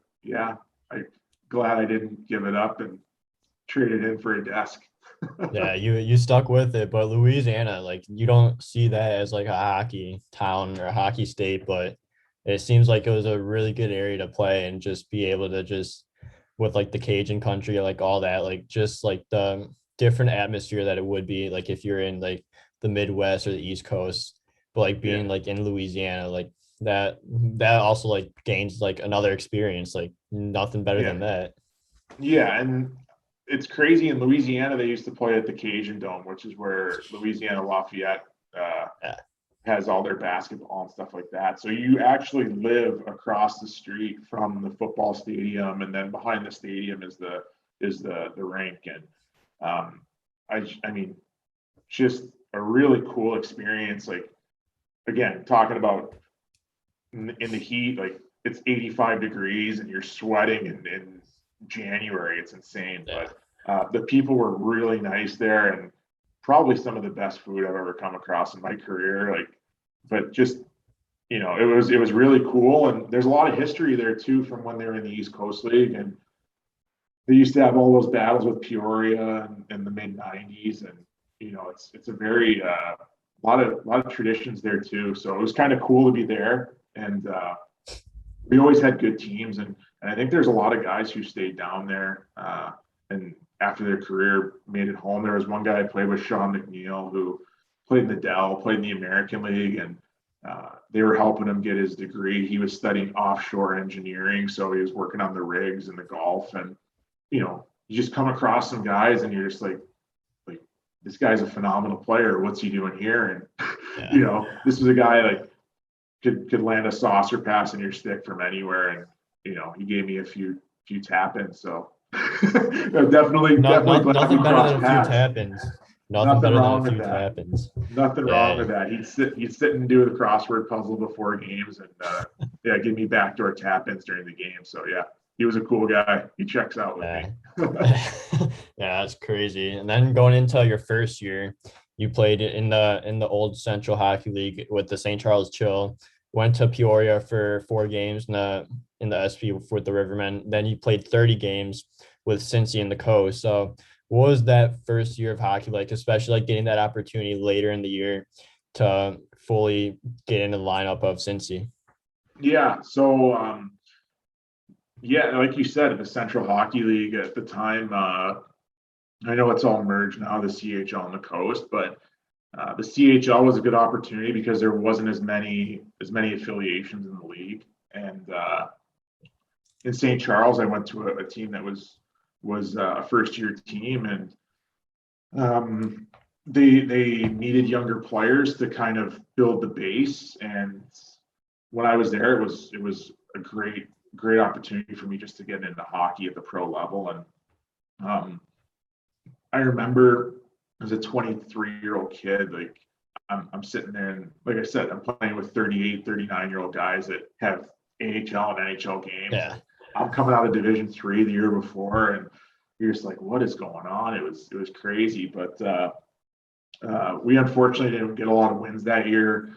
glad I didn't give it up and trade it in for a desk. Yeah, you stuck with it, but Louisiana, like, you don't see that as like a hockey town or a hockey state, but it seems like it was a really good area to play and just be able to just with like the Cajun country, like all that, like just like the different atmosphere that it would be like if you're in like the Midwest or the East Coast, but like being like in Louisiana, like that also like gains like another experience, like nothing better than that. Yeah, and it's crazy. In Louisiana, they used to play at the Cajun Dome, which is where Louisiana Lafayette has all their basketball and stuff like that. So you actually live across the street from the football stadium, and then behind the stadium is the rink. And I mean, just a really cool experience. Like, again, talking about in the heat, like it's 85 degrees and you're sweating in January. It's insane. But the people were really nice there, and probably some of the best food I've ever come across in my career. Like, but just, it was really cool. And there's a lot of history there too, from when they were in the East Coast League, and they used to have all those battles with Peoria in the mid 90s. And, it's a very, lot of traditions there too. So it was kind of cool to be there. And we always had good teams. And I think there's a lot of guys who stayed down there, and after their career made it home. There was one guy I played with, Sean McNeil, who played in the Dell, played in the American League, and they were helping him get his degree. He was studying offshore engineering, so he was working on the rigs and the golf. And, you just come across some guys and you're just like, this guy's a phenomenal player. What's he doing here? And, this was a guy like could land a saucer pass in your stick from anywhere. And, he gave me a few tap-ins. So definitely nothing better than a few tap-ins. Nothing wrong with that. Nothing wrong with that. He'd sit and do the crossword puzzle before games, and give me backdoor tap-ins during the game. So he was a cool guy. He checks out with me. Yeah, that's crazy. And then going into your first year, you played in the old Central Hockey League with the St. Charles Chill. Went to Peoria for 4 games in the SP with the Rivermen. Then you played 30 games with Cincy and the Coast. So what was that first year of hockey like, especially like getting that opportunity later in the year to fully get into the lineup of Cincy? Yeah. So, like you said, the Central Hockey League at the time, I know it's all merged now, the CHL and the Coast, but the CHL was a good opportunity because there wasn't as many affiliations in the league. And in St. Charles, I went to a team that was a first-year team, and they needed younger players to kind of build the base. And when I was there, it was a great opportunity for me just to get into hockey at the pro level. And Um, I remember as a 23-year-old kid, like I'm sitting there and like I said, I'm playing with 38, 39-year-old guys that have AHL and NHL games. Yeah. And I'm coming out of Division III the year before, and you're just like, what is going on? It was crazy. But we unfortunately didn't get a lot of wins that year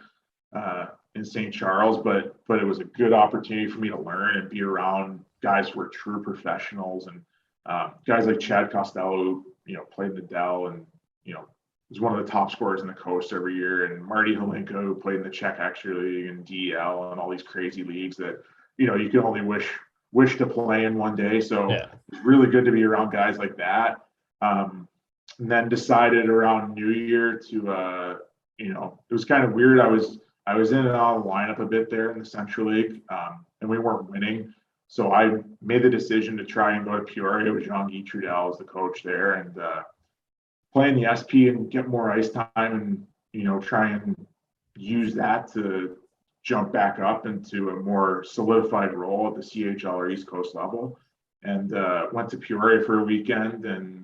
in St. Charles, but it was a good opportunity for me to learn and be around guys who were true professionals, and guys like Chad Costello, who, played in the Dell and, was one of the top scorers in the coast every year, and Marty Holinka, who played in the Czech Extra League and DEL and all these crazy leagues that, you can only wish to play in one day. So Yeah. it's really good to be around guys like that. And then decided around New Year to, it was kind of weird. I was in and out of the lineup a bit there in the Central League, and we weren't winning. So I made the decision to try and go to Peoria with Jean-Guy Trudel as the coach there, and play in the SP and get more ice time, and try and use that to jump back up into a more solidified role at the CHL or East Coast level. And went to Peoria for a weekend and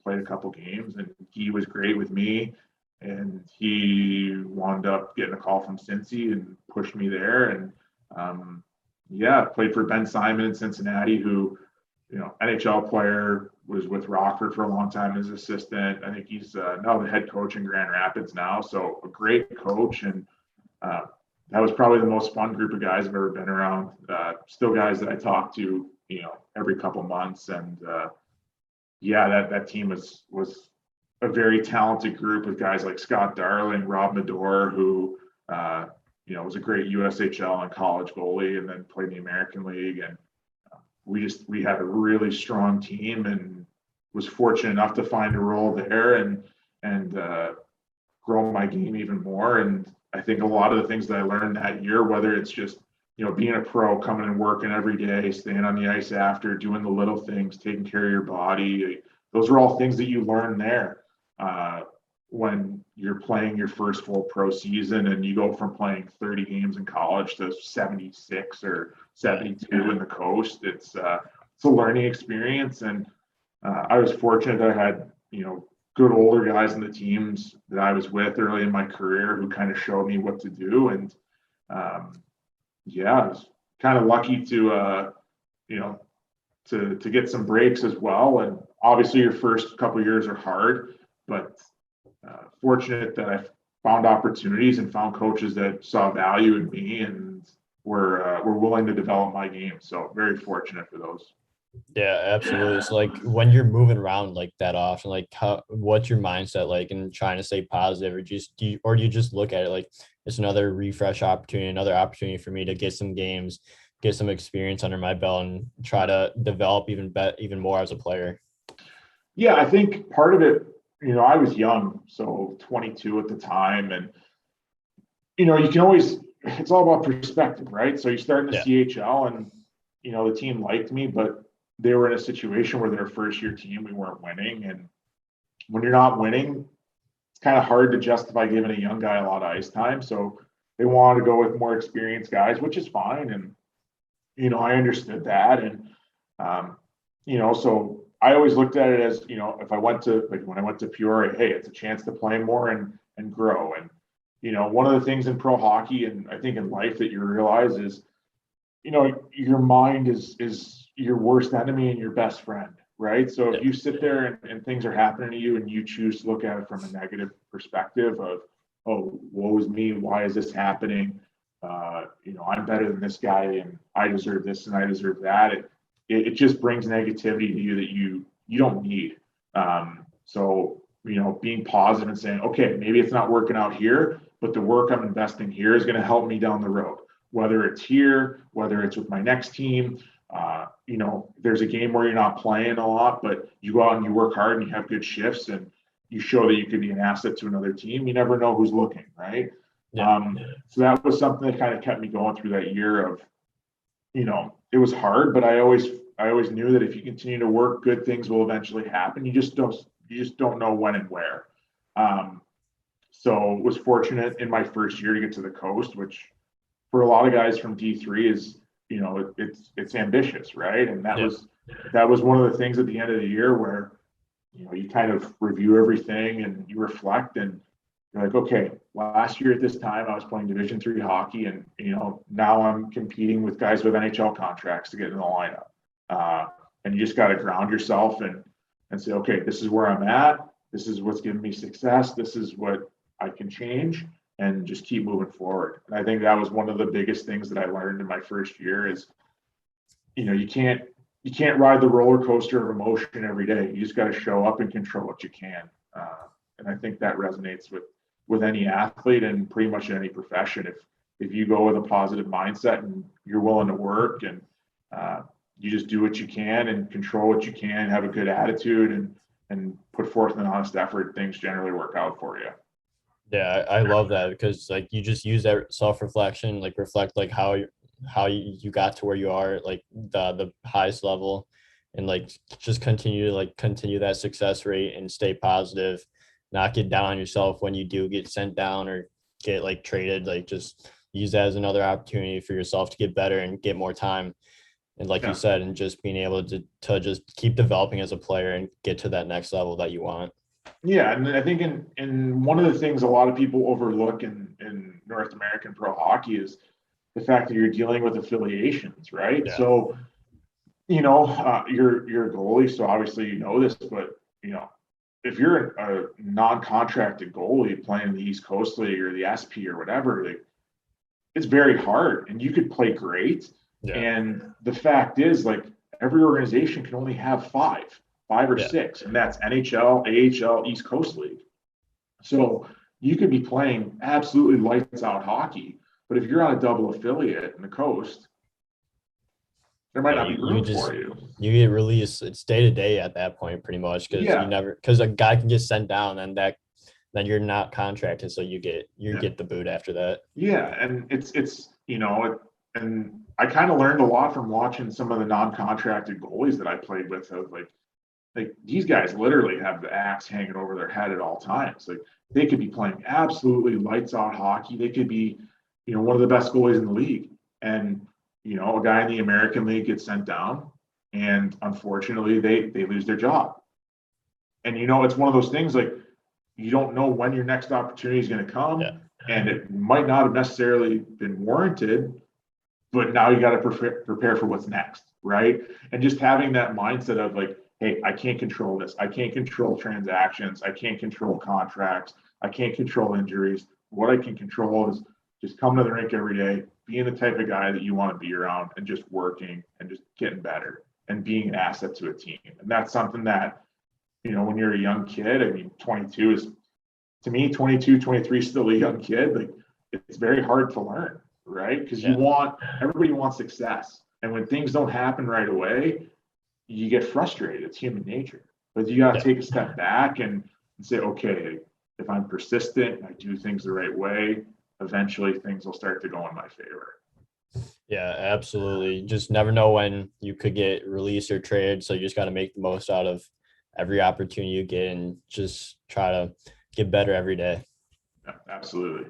played a couple games, and he was great with me. And he wound up getting a call from Cincy and pushed me there. And played for Ben Simon in Cincinnati, who, NHL player, was with Rockford for a long time as assistant. I think he's now the head coach in Grand Rapids now. So a great coach. And that was probably the most fun group of guys I've ever been around. Still guys that I talk to, every couple months. And that team was a very talented group with guys like Scott Darling, Rob Medor, who, was a great USHL and college goalie, and then played in the American League. And we had a really strong team, and was fortunate enough to find a role there and grow my game even more. And I think a lot of the things that I learned that year, whether it's just, being a pro, coming and working every day, staying on the ice after, doing the little things, taking care of your body, those are all things that you learn there when you're playing your first full pro season, and you go from playing 30 games in college to 76 or 72 in the coast. It's a learning experience. And I was fortunate that I had, good older guys in the teams that I was with early in my career who kind of showed me what to do. And I was kind of lucky to, to get some breaks as well. And obviously your first couple of years are hard, but fortunate that I found opportunities and found coaches that saw value in me and were willing to develop my game. So very fortunate for those. Yeah, absolutely. So like when you're moving around like that often, like what's your mindset like in trying to stay positive, or do you just look at it like it's another refresh opportunity, another opportunity for me to get some games, get some experience under my belt, and try to develop even more as a player? Yeah, I think part of it, I was young, so 22 at the time, and you can always, it's all about perspective, right? So you start in the CHL, and the team liked me, but they were in a situation where their first year team, we weren't winning. And when you're not winning, it's kind of hard to justify giving a young guy a lot of ice time. So they wanted to go with more experienced guys, which is fine. And, I understood that. And, so I always looked at it as, if I went to, like when I went to Peoria, hey, it's a chance to play more and grow. And, one of the things in pro hockey, and I think in life, that you realize is, your mind is your worst enemy and your best friend, right? So if you sit there and things are happening to you and you choose to look at it from a negative perspective of, oh, woe is me, why is this happening? I'm better than this guy, and I deserve this and I deserve that. It just brings negativity to you that you don't need. So being positive and saying, okay, maybe it's not working out here, but the work I'm investing here is going to help me down the road. Whether it's here, whether it's with my next team, there's a game where you're not playing a lot, but you go out and you work hard and you have good shifts and you show that you could be an asset to another team. You never know who's looking, right? So that was something that kind of kept me going through that year of, it was hard, but I always knew that if you continue to work, good things will eventually happen. You just don't know when and where. So was fortunate in my first year to get to the coast, which for a lot of guys from D3 is, it's ambitious, right? And that was that was one of the things at the end of the year where, you kind of review everything and you reflect and you're like, okay, last year at this time I was playing Division III hockey, and now I'm competing with guys with NHL contracts to get in the lineup. And you just got to ground yourself and say, okay, this is where I'm at. This is what's giving me success. This is what I can change, and just keep moving forward. And I think that was one of the biggest things that I learned in my first year is, you can't ride the roller coaster of emotion every day. You just got to show up and control what you can. And I think that resonates with any athlete and pretty much any profession. If you go with a positive mindset and you're willing to work and you just do what you can and control what you can, have a good attitude and put forth an honest effort, things generally work out for you. Yeah, I love that, because like you just use that self-reflection, like reflect like how you got to where you are, like the highest level, and like just continue that success rate and stay positive, not get down on yourself when you do get sent down or get like traded. Like just use that as another opportunity for yourself to get better and get more time. And like you said, and just being able to just keep developing as a player and get to that next level that you want. Yeah, and I think in one of the things a lot of people overlook in North American pro hockey is the fact that you're dealing with affiliations, right? Yeah. So, you're a goalie, so obviously this, but if you're a non-contracted goalie playing the East Coast League or the SP or whatever, it's very hard, and you could play great. Yeah. And the fact is, like, every organization can only have five or six, and that's NHL, AHL, East Coast League. So you could be playing absolutely lights out hockey, but if you're on a double affiliate in the coast, there might not be room for you. You get released. It's day to day at that point, pretty much, because a guy can get sent down, and then you're not contracted, so you get the boot after that. Yeah, and it's and I kind of learned a lot from watching some of the non-contracted goalies that I played with. Of like these guys literally have the axe hanging over their head at all times. Like, they could be playing absolutely lights out hockey. They could be, one of the best goalies in the league. And, a guy in the American League gets sent down, and unfortunately they lose their job. And, it's one of those things, like, you don't know when your next opportunity is going to come. Yeah. And it might not have necessarily been warranted, but now you got to prepare for what's next. Right. And just having that mindset of like, hey, I can't control this. I can't control transactions. I can't control contracts. I can't control injuries. What I can control is just coming to the rink every day, being the type of guy that you want to be around, and just working and just getting better and being an asset to a team. And that's something that, when you're a young kid, I mean, 22 is, to me, 22, 23 is still a young kid. Like, it's very hard to learn, right? Because everybody wants success. And when things don't happen right away, you get frustrated. It's human nature. But you got to take a step back and say, okay, if I'm persistent, I do things the right way, eventually things will start to go in my favor. Yeah, absolutely. Just never know when you could get released or traded. So you just got to make the most out of every opportunity you get and just try to get better every day. Yeah, absolutely.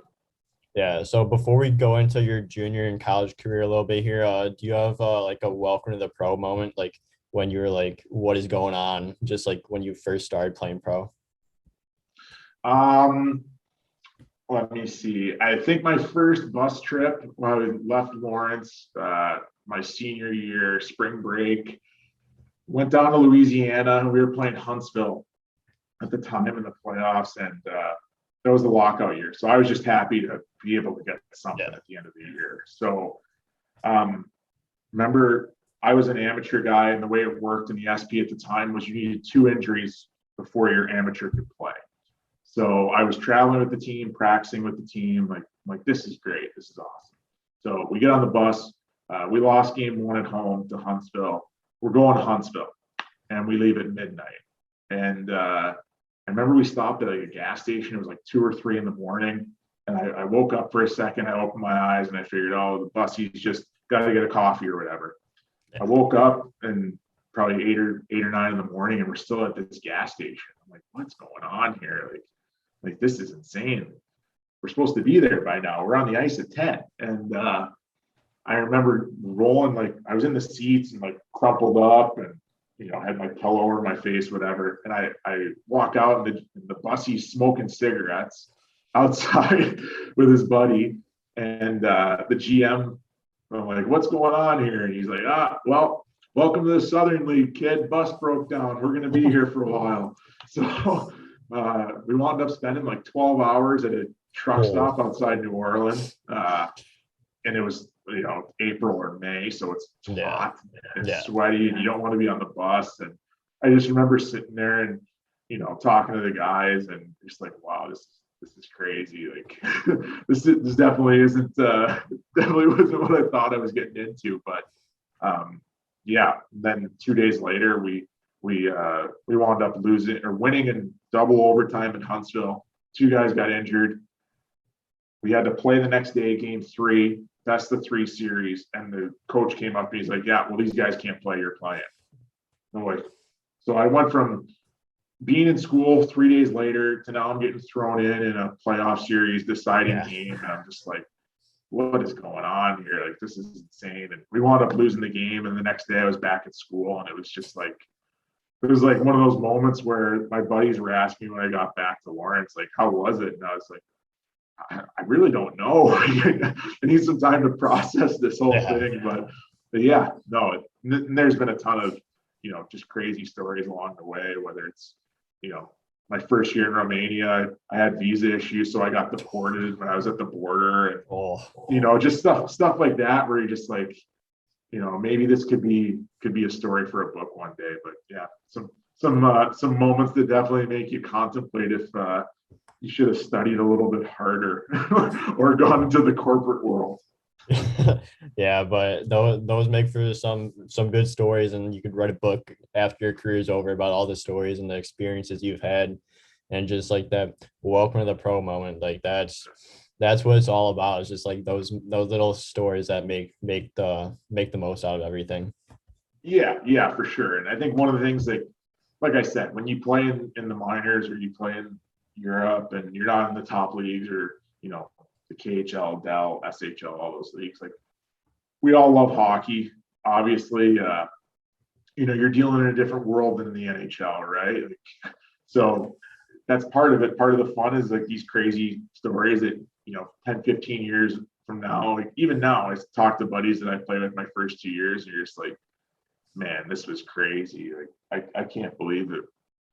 Yeah. So before we go into your junior and college career a little bit here, do you have like a welcome to the pro moment? Like, when you were like, what is going on? Just like when you first started playing pro? Let me see. I think my first bus trip when I left Lawrence, my senior year, spring break, went down to Louisiana. We were playing Huntsville at the time in the playoffs, and that was the lockout year. So I was just happy to be able to get something at the end of the year. So remember, I was an amateur guy, and the way it worked in the SP at the time was you needed 2 injuries before your amateur could play. So I was traveling with the team, practicing with the team, like this is great. This is awesome. So we get on the bus. We lost game 1 at home to Huntsville. We're going to Huntsville, and we leave at midnight. And I remember we stopped at like a gas station. It was like 2 or 3 in the morning. And I woke up for a second. I opened my eyes, and I figured, oh, the bussie's just got to get a coffee or whatever. I woke up and probably 8 or 9 in the morning, and we're still at this gas station. I'm like, what's going on here? Like this is insane. We're supposed to be there by now. We're on the ice at 10. And I remember rolling, like I was in the seats and like crumpled up, and had my pillow over my face, whatever. And I walk out and the bussie's smoking cigarettes outside with his buddy. And the GM, I'm like, what's going on here? And he's like, well, welcome to the Southern League, kid. Bus broke down. We're going to be here for a while. So we wound up spending like 12 hours at a truck stop outside New Orleans. And it was, April or May, so it's hot and sweaty, and you don't want to be on the bus. And I just remember sitting there and, talking to the guys, and just like, wow, this is crazy. Like, this definitely isn't, definitely wasn't what I thought I was getting into. But then 2 days later, we wound up winning in double overtime in Huntsville. 2 guys got injured. We had to play the next day, game 3. That's the 3 series. And the coach came up and he's like, yeah, well, these guys can't play. You're playing. I'm like, so I went from being in school 3 days later to now I'm getting thrown in a playoff series deciding game. And I'm just like, what is going on here? Like, this is insane. And we wound up losing the game. And the next day I was back at school, and it was just like, it was like one of those moments where my buddies were asking me when I got back to Lawrence, like, how was it? And I was like, I really don't know. I need some time to process this whole thing. But there's been a ton of, just crazy stories along the way, whether it's, my first year in Romania, I had visa issues, so I got deported when I was at the border, and just stuff like that, where you're just like, maybe this could be a story for a book one day. But some moments that definitely make you contemplate if you should have studied a little bit harder or gone into the corporate world. Yeah, but those make for some good stories, and you could write a book after your career is over about all the stories and the experiences you've had, and just like that welcome to the pro moment. Like that's what it's all about. It's just like those little stories that make the most out of everything. Yeah, for sure. And I think one of the things that, like I said, when you play in the minors, or you play in Europe and you're not in the top leagues, or the KHL, Dell, SPHL, all those leagues, like, we all love hockey, obviously. You're dealing in a different world than in the NHL, right? Like, so that's part of it. Part of the fun is like these crazy stories that 10, 15 years from now, like even now, I talk to buddies that I played with my first 2 years, and you're just like, man, this was crazy. Like, I can't believe it.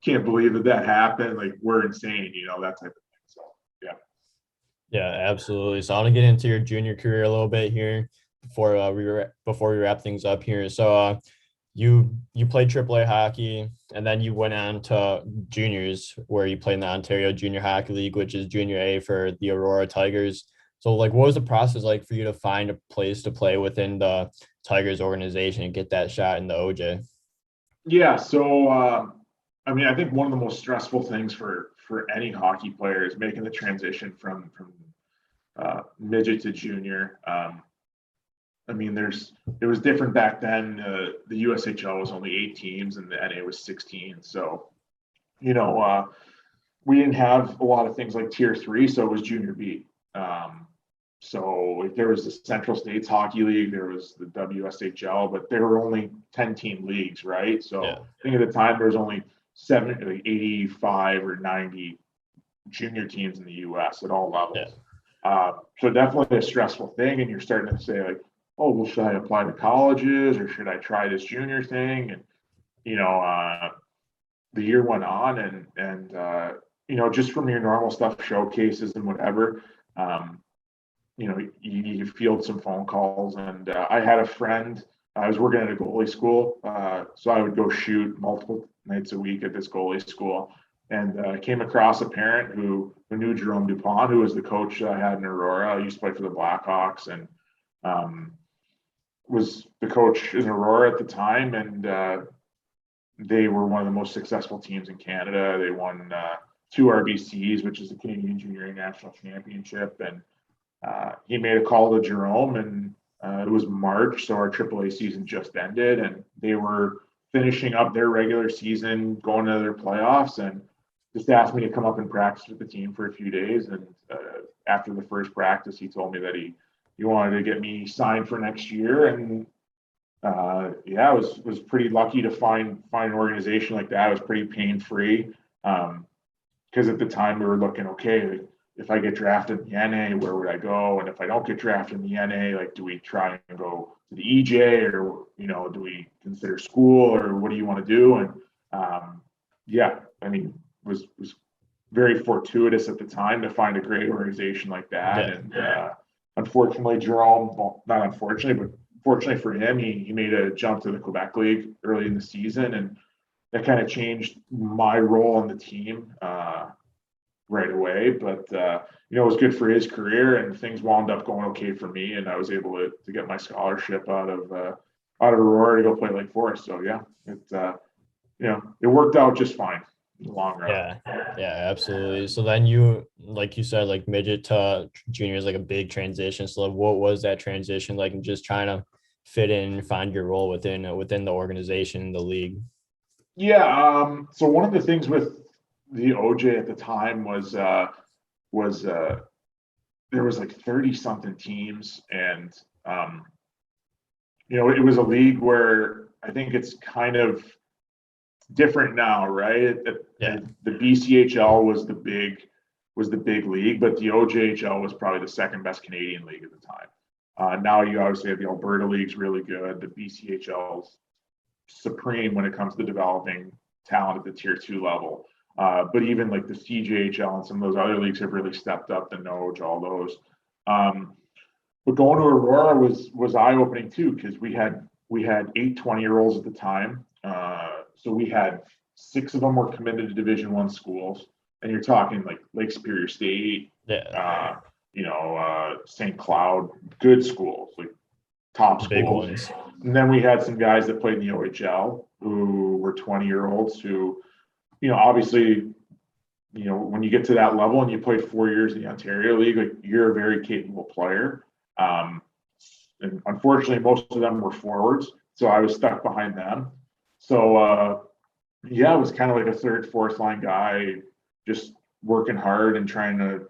Can't believe that happened. Like, we're insane, that type of thing. So yeah, absolutely. So I want to get into your junior career a little bit here before we wrap things up here. So you played AAA hockey, and then you went on to juniors, where you played in the Ontario Junior Hockey League, which is Junior A for the Aurora Tigers. So like, what was the process like for you to find a place to play within the Tigers organization and get that shot in the OJ? Yeah, so I think one of the most stressful things for any hockey player is making the transition from midget to junior. It was different back then. The USHL was only 8 teams and the NA was 16. So, we didn't have a lot of things like tier 3, so it was junior B. So there was the Central States Hockey League, there was the WSHL, but there were only 10-team leagues, right? So I think at the time there was only 85 or 90 junior teams in the U.S. at all levels. So definitely a stressful thing, and you're starting to say like, oh, well, should I apply to colleges, or should I try this junior thing? And the year went on, and just from your normal stuff, showcases and whatever, you field some phone calls. And I had a friend. I was working at a goalie school, so I would go shoot multiple nights a week at this goalie school, and came across a parent who knew Jerome Dupont, who was the coach I had in Aurora. I used to play for the Blackhawks, and was the coach in Aurora at the time. And they were one of the most successful teams in Canada. They won 2 RBCs, which is the Canadian Junior National Championship. And he made a call to Jerome, and it was March, so our AAA season just ended, and they were finishing up their regular season, going to their playoffs, and just asked me to come up and practice with the team for a few days. And after the first practice, he told me that he wanted to get me signed for next year. And yeah, I was pretty lucky to find an organization like that. It was pretty pain free. Because at the time we were looking, okay, if I get drafted in the NA, where would I go? And if I don't get drafted in the NA, like, do we try and go to the EJ, or, do we consider school, or what do you want to do? And yeah, I mean, was very fortuitous at the time to find a great organization like that. And unfortunately, Jerome, well, not unfortunately, but fortunately for him, he made a jump to the Quebec League early in the season, and that kind of changed my role on the team right away. But it was good for his career, and things wound up going okay for me, and I was able to get my scholarship out of Aurora to go play Lake Forest. So yeah, it worked out just fine in the long run. Yeah, absolutely. So then you, like you said, like midget to junior is like a big transition. So what was that transition like, and just trying to fit in and find your role within the organization, the league? Yeah. So one of the things with the OJ at the time was there was like 30 something teams, and it was a league where I think it's kind of different now, right? Yeah. The BCHL was the big league, but the OJHL was probably the second best Canadian league at the time. Now you obviously have the Alberta League's really good. The BCHL's supreme when it comes to developing talent at the tier 2 level. But even like the CJHL and some of those other leagues have really stepped up, the Noj, all those. But going to Aurora was eye-opening too, because we had 8 20-year-olds at the time. So we had 6 of them were committed to Division I schools, and you're talking like Lake Superior State, St. Cloud, good schools, like top schools. Big ones. And then we had some guys that played in the OHL who were 20-year-olds who, obviously, when you get to that level and you played 4 years in the Ontario League, like, you're a very capable player. And unfortunately, most of them were forwards, so I was stuck behind them. So, it was kind of like a third, fourth line guy, just working hard and trying to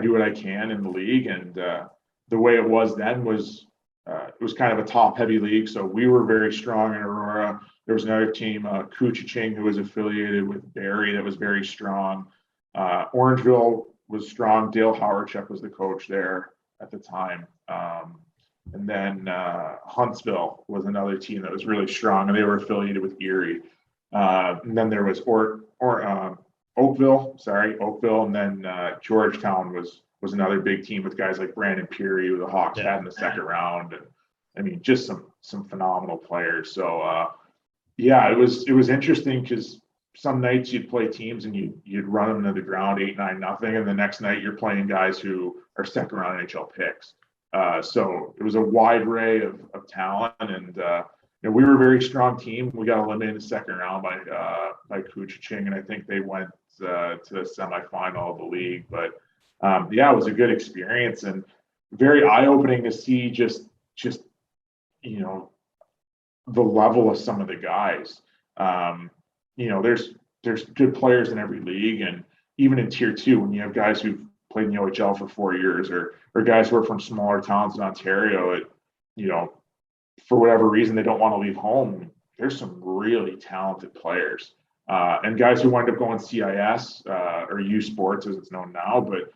do what I can in the league. And the way it was then was it was kind of a top-heavy league, so we were very strong in Aurora. There was another team, Kuchiching, who was affiliated with Barrie, that was very strong. Orangeville was strong. Dale Howardchuk was the coach there at the time. And then Huntsville was another team that was really strong, and they were affiliated with Erie. And then there was Oakville, and then Georgetown was another big team with guys like Brandon Peary, who the Hawks had in the second round. And I mean, just some phenomenal players. So it was interesting, because some nights you'd play teams and you'd run them to the ground 8-9-0, and the next night you're playing guys who are second round NHL picks. So it was a wide array of talent, and we were a very strong team. We got eliminated in the second round by Kuchiching, and I think they went to the semifinal of the league. But it was a good experience and very eye-opening to see just the level of some of the guys. There's good players in every league, and even in tier 2, when you have guys who've played in the OHL for 4 years, or guys who are from smaller towns in Ontario, for whatever reason they don't want to leave home. There's some really talented players, and guys who wind up going CIS or U Sports as it's known now. But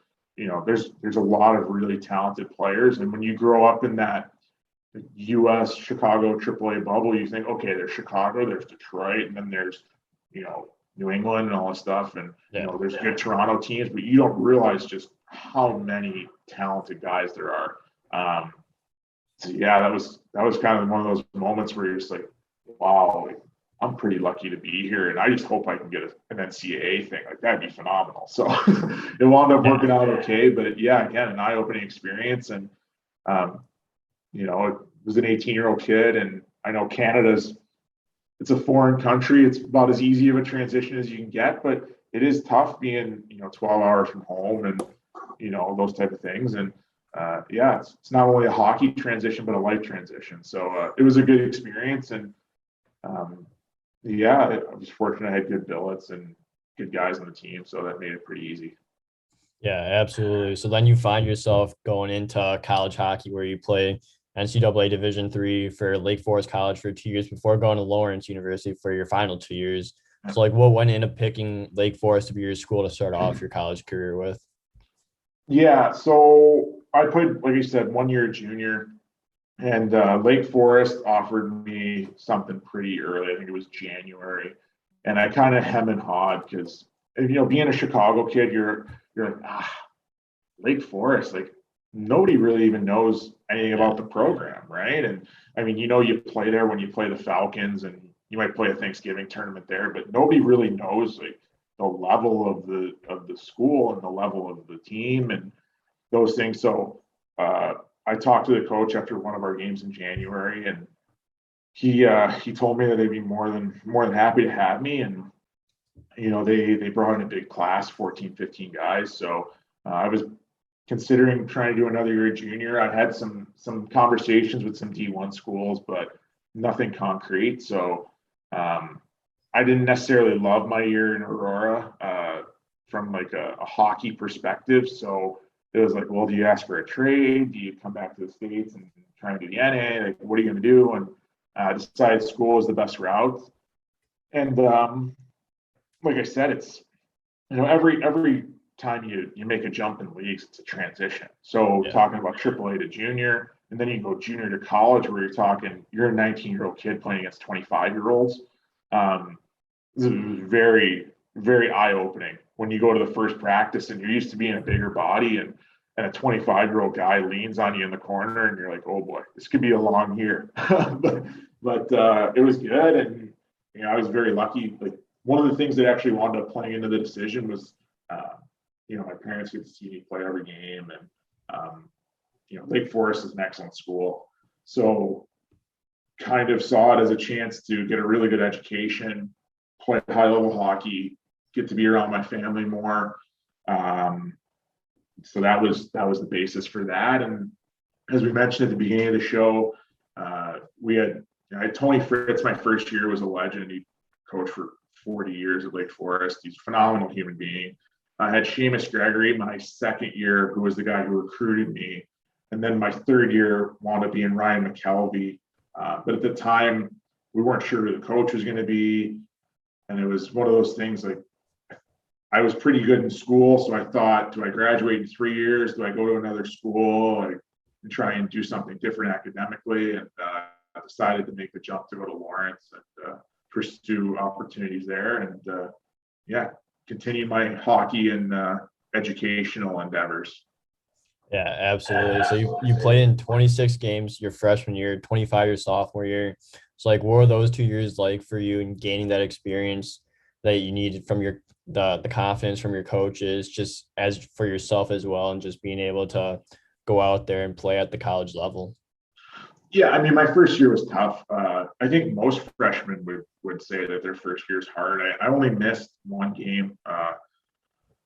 there's a lot of really talented players, and when you grow up in that U.S. Chicago AAA bubble, you think, okay, there's Chicago, there's Detroit, and then there's New England and all this stuff, and there's good Toronto teams, but you don't realize just how many talented guys there are. That was kind of one of those moments where you're just like, wow, like, I'm pretty lucky to be here, and I just hope I can get an NCAA thing. Like, that'd be phenomenal. So it wound up working out okay, but again, an eye-opening experience. And it was an 18-year-old kid, and I know it's a foreign country. It's about as easy of a transition as you can get, but it is tough being 12 hours from home and those type of things. And it's not only a hockey transition but a life transition. So it was a good experience, and I was fortunate I had good billets and good guys on the team, so that made it pretty easy. Yeah, absolutely. So then you find yourself going into college hockey, where you play NCAA Division III for Lake Forest College for 2 years before going to Lawrence University for your final 2 years. So like what went into picking Lake Forest to be your school to start off your college career with? Yeah, so I played, like you said, 1 year junior, and Lake Forest offered me something pretty early. I think it was January, and I kind of hem and hawed because being a Chicago kid, you're like Lake Forest, like nobody really even knows anything about the program, right? And I mean, you play there when you play the Falcons, and you might play a Thanksgiving tournament there, but nobody really knows like the level of the school and the level of the team and those things. So I talked to the coach after one of our games in January, and he told me that they'd be more than happy to have me. And they brought in a big class, 14, 15 guys. So I was considering trying to do another year junior. I had some conversations with some D1 schools, but nothing concrete. So I didn't necessarily love my year in Aurora from like a hockey perspective. So it was like, well, do you ask for a trade? Do you come back to the States and try and do the NA? Like, what are you going to do? And decided school is the best route. And like I said, it's every time you make a jump in leagues, it's a transition. So talking about AAA to junior, and then you go junior to college, where you're a 19-year-old kid playing against 25-year-olds. This is very, very eye-opening when you go to the first practice and you're used to being a bigger body, and a 25-year-old guy leans on you in the corner, and you're like, oh boy, this could be a long year. but it was good, and I was very lucky. Like, one of the things that actually wound up playing into the decision was, my parents get to see me play every game, and Lake Forest is an excellent school, so kind of saw it as a chance to get a really good education, play high-level hockey, get to be around my family more. So that was the basis for that. And as we mentioned at the beginning of the show, we had Tony Fritz. My first year was a legend. He coached for 40 years at Lake Forest. He's a phenomenal human being. I had Seamus Gregory my second year, who was the guy who recruited me. And then my third year wound up being Ryan McKelvey. But at the time, we weren't sure who the coach was going to be. And it was one of those things, like, I was pretty good in school. So I thought, do I graduate in 3 years? Do I go to another school and try and do something different academically? And I decided to make the jump to go to Lawrence and pursue opportunities there. And continue my hockey and educational endeavors. Yeah, absolutely. So you played in 26 games your freshman year, 25 your sophomore year. So like, what were those 2 years like for you in gaining that experience that you needed from the confidence from your coaches, just as for yourself as well, and just being able to go out there and play at the college level? Yeah, I mean, my first year was tough. I think most freshmen would say that their first year is hard. I only missed one game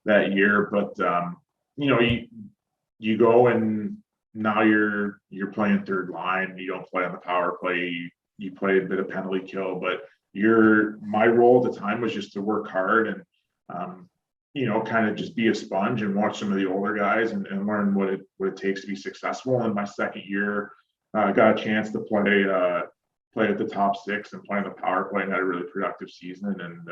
that year, but you go, and now you're playing third line. You don't play on the power play. You play a bit of penalty kill, but my role at the time was just to work hard and kind of just be a sponge and watch some of the older guys and learn what it takes to be successful. And my second year, I got a chance to play at the top six and play on the power play, and had a really productive season, and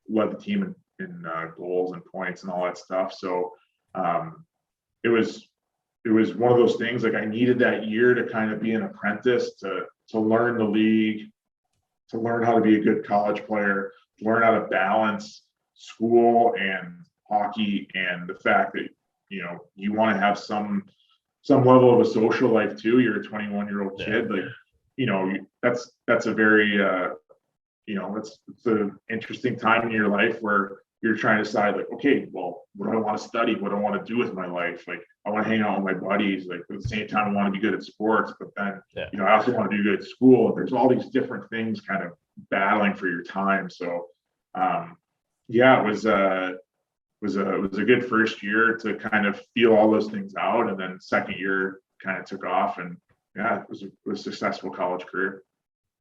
led the team in goals and points and all that stuff. So it was one of those things, like, I needed that year to kind of be an apprentice, to learn the league, to learn how to be a good college player, to learn how to balance school and hockey, and the fact that you want to have some level of a social life too. You're a 21-year-old kid, like, that's a very it's an interesting time in your life where you're trying to decide, like, okay, well, what do I want to study? What do I want to do with my life? Like, I want to hang out with my buddies. Like, at the same time, I want to be good at sports, but then, I also want to do good at school. There's all these different things kind of battling for your time. So, it was a good first year to kind of feel all those things out. And then second year kind of took off, and it was a successful college career.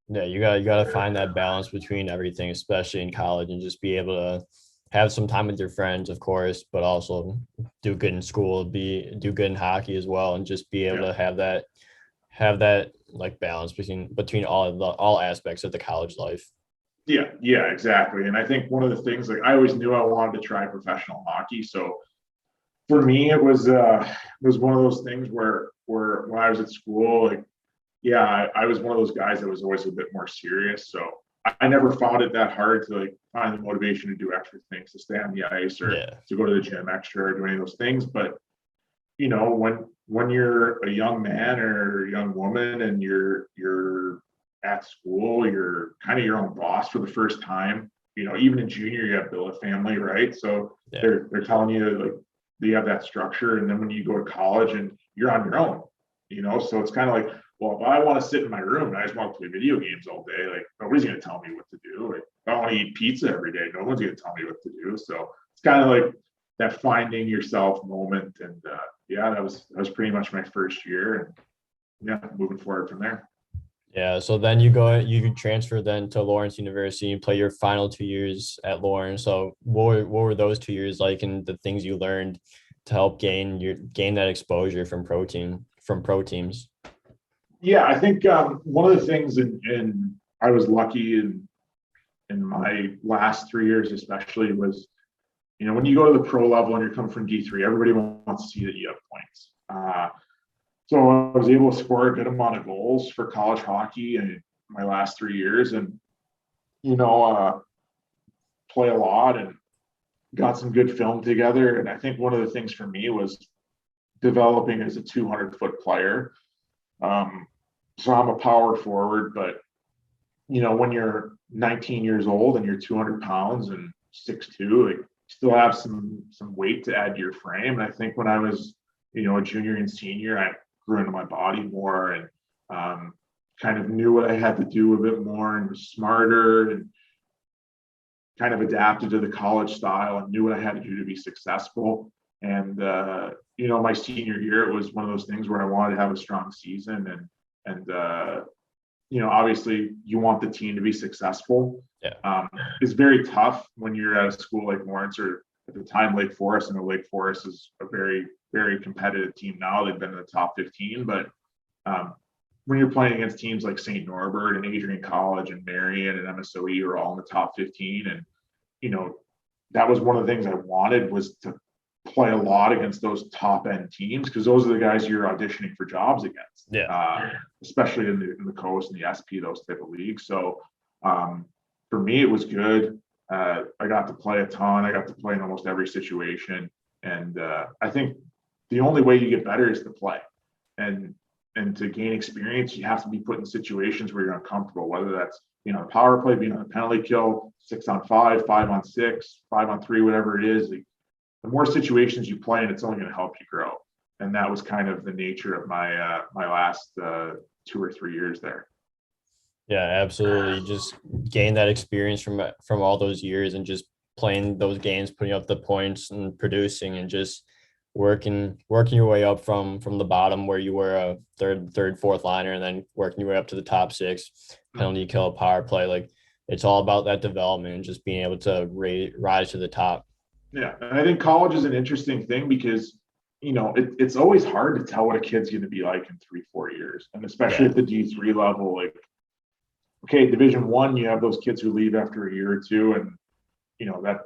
Yeah, you got to find that balance between everything, especially in college, and just be able to have some time with your friends, of course, but also do good in school, do good in hockey as well, and just be able to have that like balance between all aspects of the college life. Yeah, exactly. And I think one of the things, like, I always knew I wanted to try professional hockey. So for me, it was one of those things where when I was at school, like, yeah, I was one of those guys that was always a bit more serious. So I never found it that hard to like find the motivation to do extra things, to stay on the ice or Yeah. to go to the gym extra or do any of those things. But when you're a young man or a young woman and you're at school, you're kind of your own boss for the first time. Even in junior, you have billet family, right? So Yeah. they're telling you like you have that structure, and then when you go to college and you're on your own, so it's kind of like, well, if I want to sit in my room and I just want to play video games all day, like nobody's going to tell me what to do. Like, if I want to eat pizza every day, no one's going to tell me what to do. So it's kind of like that finding yourself moment. And yeah, that was pretty much my first year, and yeah, moving forward from there. Yeah. So then you transfer then to Lawrence University and play your final 2 years at Lawrence. So what were those 2 years like, and the things you learned to help gain that exposure from pro teams? Yeah, I think one of the things, in I was lucky in my last 3 years, especially, was when you go to the pro level and you're coming from D3, everybody wants to see that you have points. So I was able to score a good amount of goals for college hockey in my last 3 years, and play a lot and got some good film together. And I think one of the things for me was developing as a 200-foot player. So I'm a power forward, but when you're 19 years old and you're 200 pounds and 6'2", like, still have some weight to add to your frame. And I think when I was, a junior and senior, I grew into my body more and kind of knew what I had to do a bit more and was smarter and kind of adapted to the college style and knew what I had to do to be successful. And my senior year, it was one of those things where I wanted to have a strong season, and obviously you want the team to be successful. Yeah. It's very tough when you're at a school like Lawrence, or at the time Lake Forest. And Lake Forest is a very, very competitive team now. They've been in the top 15, but when you're playing against teams like St. Norbert and Adrian College and Marion and MSOE are all in the top 15, and that was one of the things I wanted, was to play a lot against those top end teams, because those are the guys you're auditioning for jobs against. Yeah. Especially in the coast and the SP, those type of leagues. So for me, it was good. I got to play a ton. I got to play in almost every situation, and I think the only way you get better is to play, and to gain experience, you have to be put in situations where you're uncomfortable, whether that's being on a power play, being on a penalty kill, 6-on-5, 5-on-6, 5-on-3, whatever it is. The more situations you play in, it's only going to help you grow. And that was kind of the nature of my my last 2 or 3 years there. Yeah, absolutely. Just gain that experience from all those years and just playing those games, putting up the points and producing, and just working your way up from the bottom where you were a third, fourth liner, and then working your way up to the top six, penalty kill, power play. Like, it's all about that development and just being able to rise to the top. Yeah, and I think college is an interesting thing because it's always hard to tell what a kid's going to be like in 3-4 years, and especially at the D3 level. Like, okay, Division I, you have those kids who leave after a year or two, and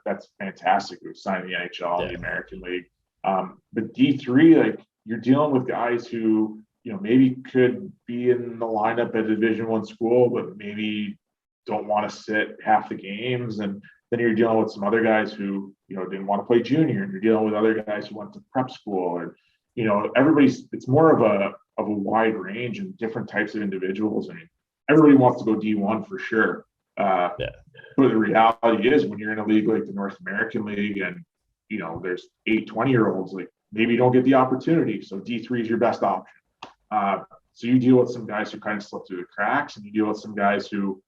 that's fantastic. We've signed the ECHL, the American League. But D3, like, you're dealing with guys who maybe could be in the lineup at a Division I school, but maybe don't want to sit half the games, and then you're dealing with some other guys who didn't want to play junior, and you're dealing with other guys who went to prep school, and it's more of a wide range and different types of individuals. I mean, everybody wants to go D1 for sure. But the reality is, when you're in a league like the North American League, and there's 8 20-year-olds, like, maybe you don't get the opportunity. So D3 is your best option. So you deal with some guys who kind of slip through the cracks, and you deal with some guys who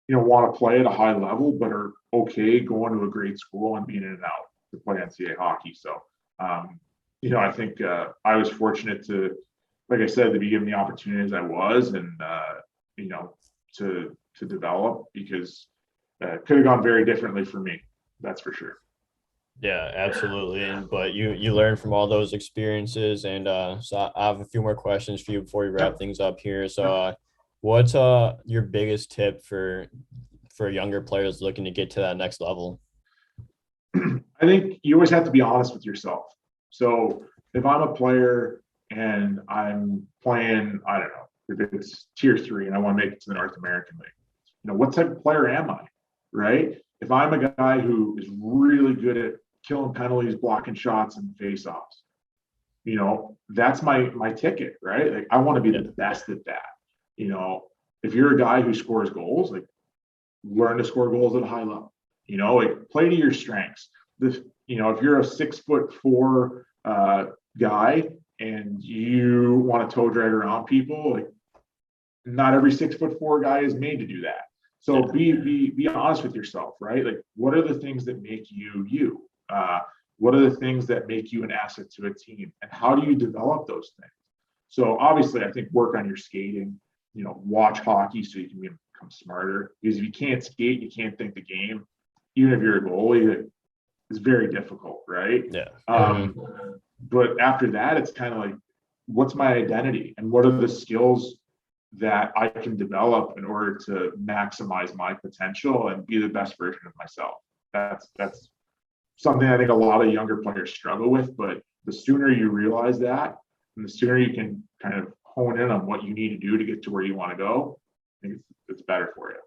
want to play at a high level, but are okay going to a great school and being in and out to play NCAA hockey. So, I think I was fortunate to, like I said, to be given the opportunity as I was, and to develop, because it could have gone very differently for me. That's for sure. Yeah, absolutely. But you learn from all those experiences, and so I have a few more questions for you before we wrap Yep. things up here. So, Yep. what's your biggest tip for younger players looking to get to that next level? I think you always have to be honest with yourself. So if I'm a player and I'm playing, I don't know, if it's tier 3 and I want to make it to the North American League, what type of player am I? Right? If I'm a guy who is really good at killing penalties, blocking shots, and face-offs, that's my ticket, right? Like I want to be Yeah. the best at that. If you're a guy who scores goals, like learn to score goals at a high level. Like play to your strengths. If you're a 6'4" guy and you want to toe drag around people, like not every 6'4" guy is made to do that. So be honest with yourself, right? Like what are the things that make you you? What are the things that make you an asset to a team, and how do you develop those things? So obviously, I think work on your skating. Watch hockey so you can become smarter. Because if you can't skate, you can't think the game. Even if you're a goalie, it's very difficult, right? Yeah. But after that, it's kind of like, what's my identity, and what are the skills that I can develop in order to maximize my potential and be the best version of myself. That's something I think a lot of younger players struggle with. But the sooner you realize that, and the sooner you can kind of hone in on what you need to do to get to where you want to go, I think it's better for you.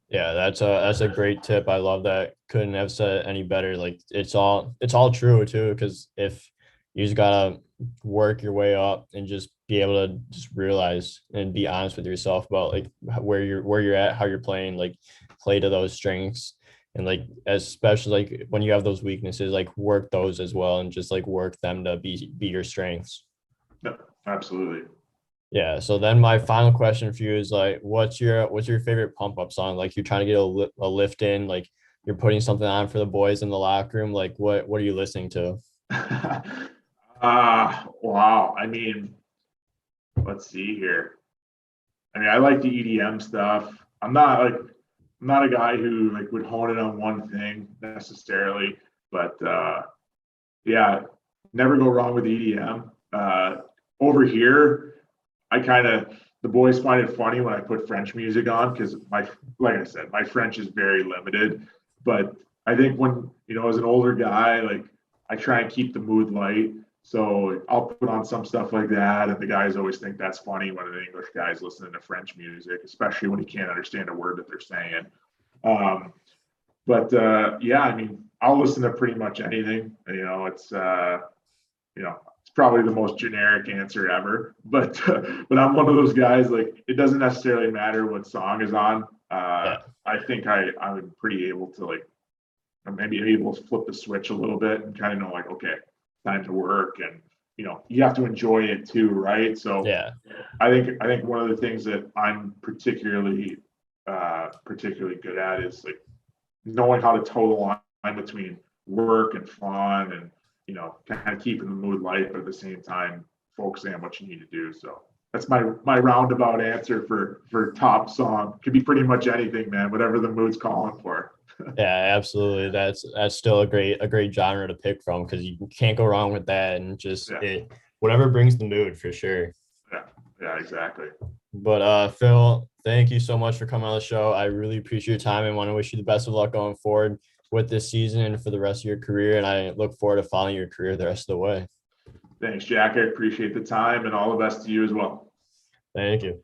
Yeah, that's a great tip. I love that. Couldn't have said it any better. Like it's all true too, because if you just gotta work your way up and just be able to just realize and be honest with yourself about like where you're at, how you're playing, like play to those strengths, and like especially like when you have those weaknesses, like work those as well, and just like work them to be your strengths. Yeah, absolutely. Yeah. So then my final question for you is like, what's your favorite pump up song? Like you're trying to get a lift in, like you're putting something on for the boys in the locker room. Like what are you listening to? Wow. I mean, let's see here. I mean, I like the EDM stuff. I'm not a guy who like would hone in on one thing necessarily, but yeah, never go wrong with EDM. Over here, the boys find it funny when I put French music on because like I said, my French is very limited. But I think when, as an older guy, like I try and keep the mood light. So I'll put on some stuff like that. And the guys always think that's funny when an English guy's listening to French music, especially when he can't understand a word that they're saying. Um, but yeah, I mean, I'll listen to pretty much anything. It's probably the most generic answer ever, but I'm one of those guys, like it doesn't necessarily matter what song is on. Yeah. I think I'm pretty able to like, I'm maybe able to flip the switch a little bit and kind of know like, okay, time to work, and you have to enjoy it too, right? So Yeah. I think one of the things that I'm particularly good at is like knowing how to toe the line between work and fun, and kind of keeping the mood light, but at the same time focusing on what you need to do. So that's my roundabout answer for top song. Could be pretty much anything, man, whatever the mood's calling for. Yeah, absolutely. That's still a great genre to pick from because you can't go wrong with that, and just Yeah, whatever brings the mood for sure. yeah, yeah, exactly. But Phil, thank you so much for coming on the show. I really appreciate your time and want to wish you the best of luck going forward with this season and for the rest of your career. And I look forward to following your career the rest of the way. Thanks, Jack. I appreciate the time, and all the best to you as well. Thank you.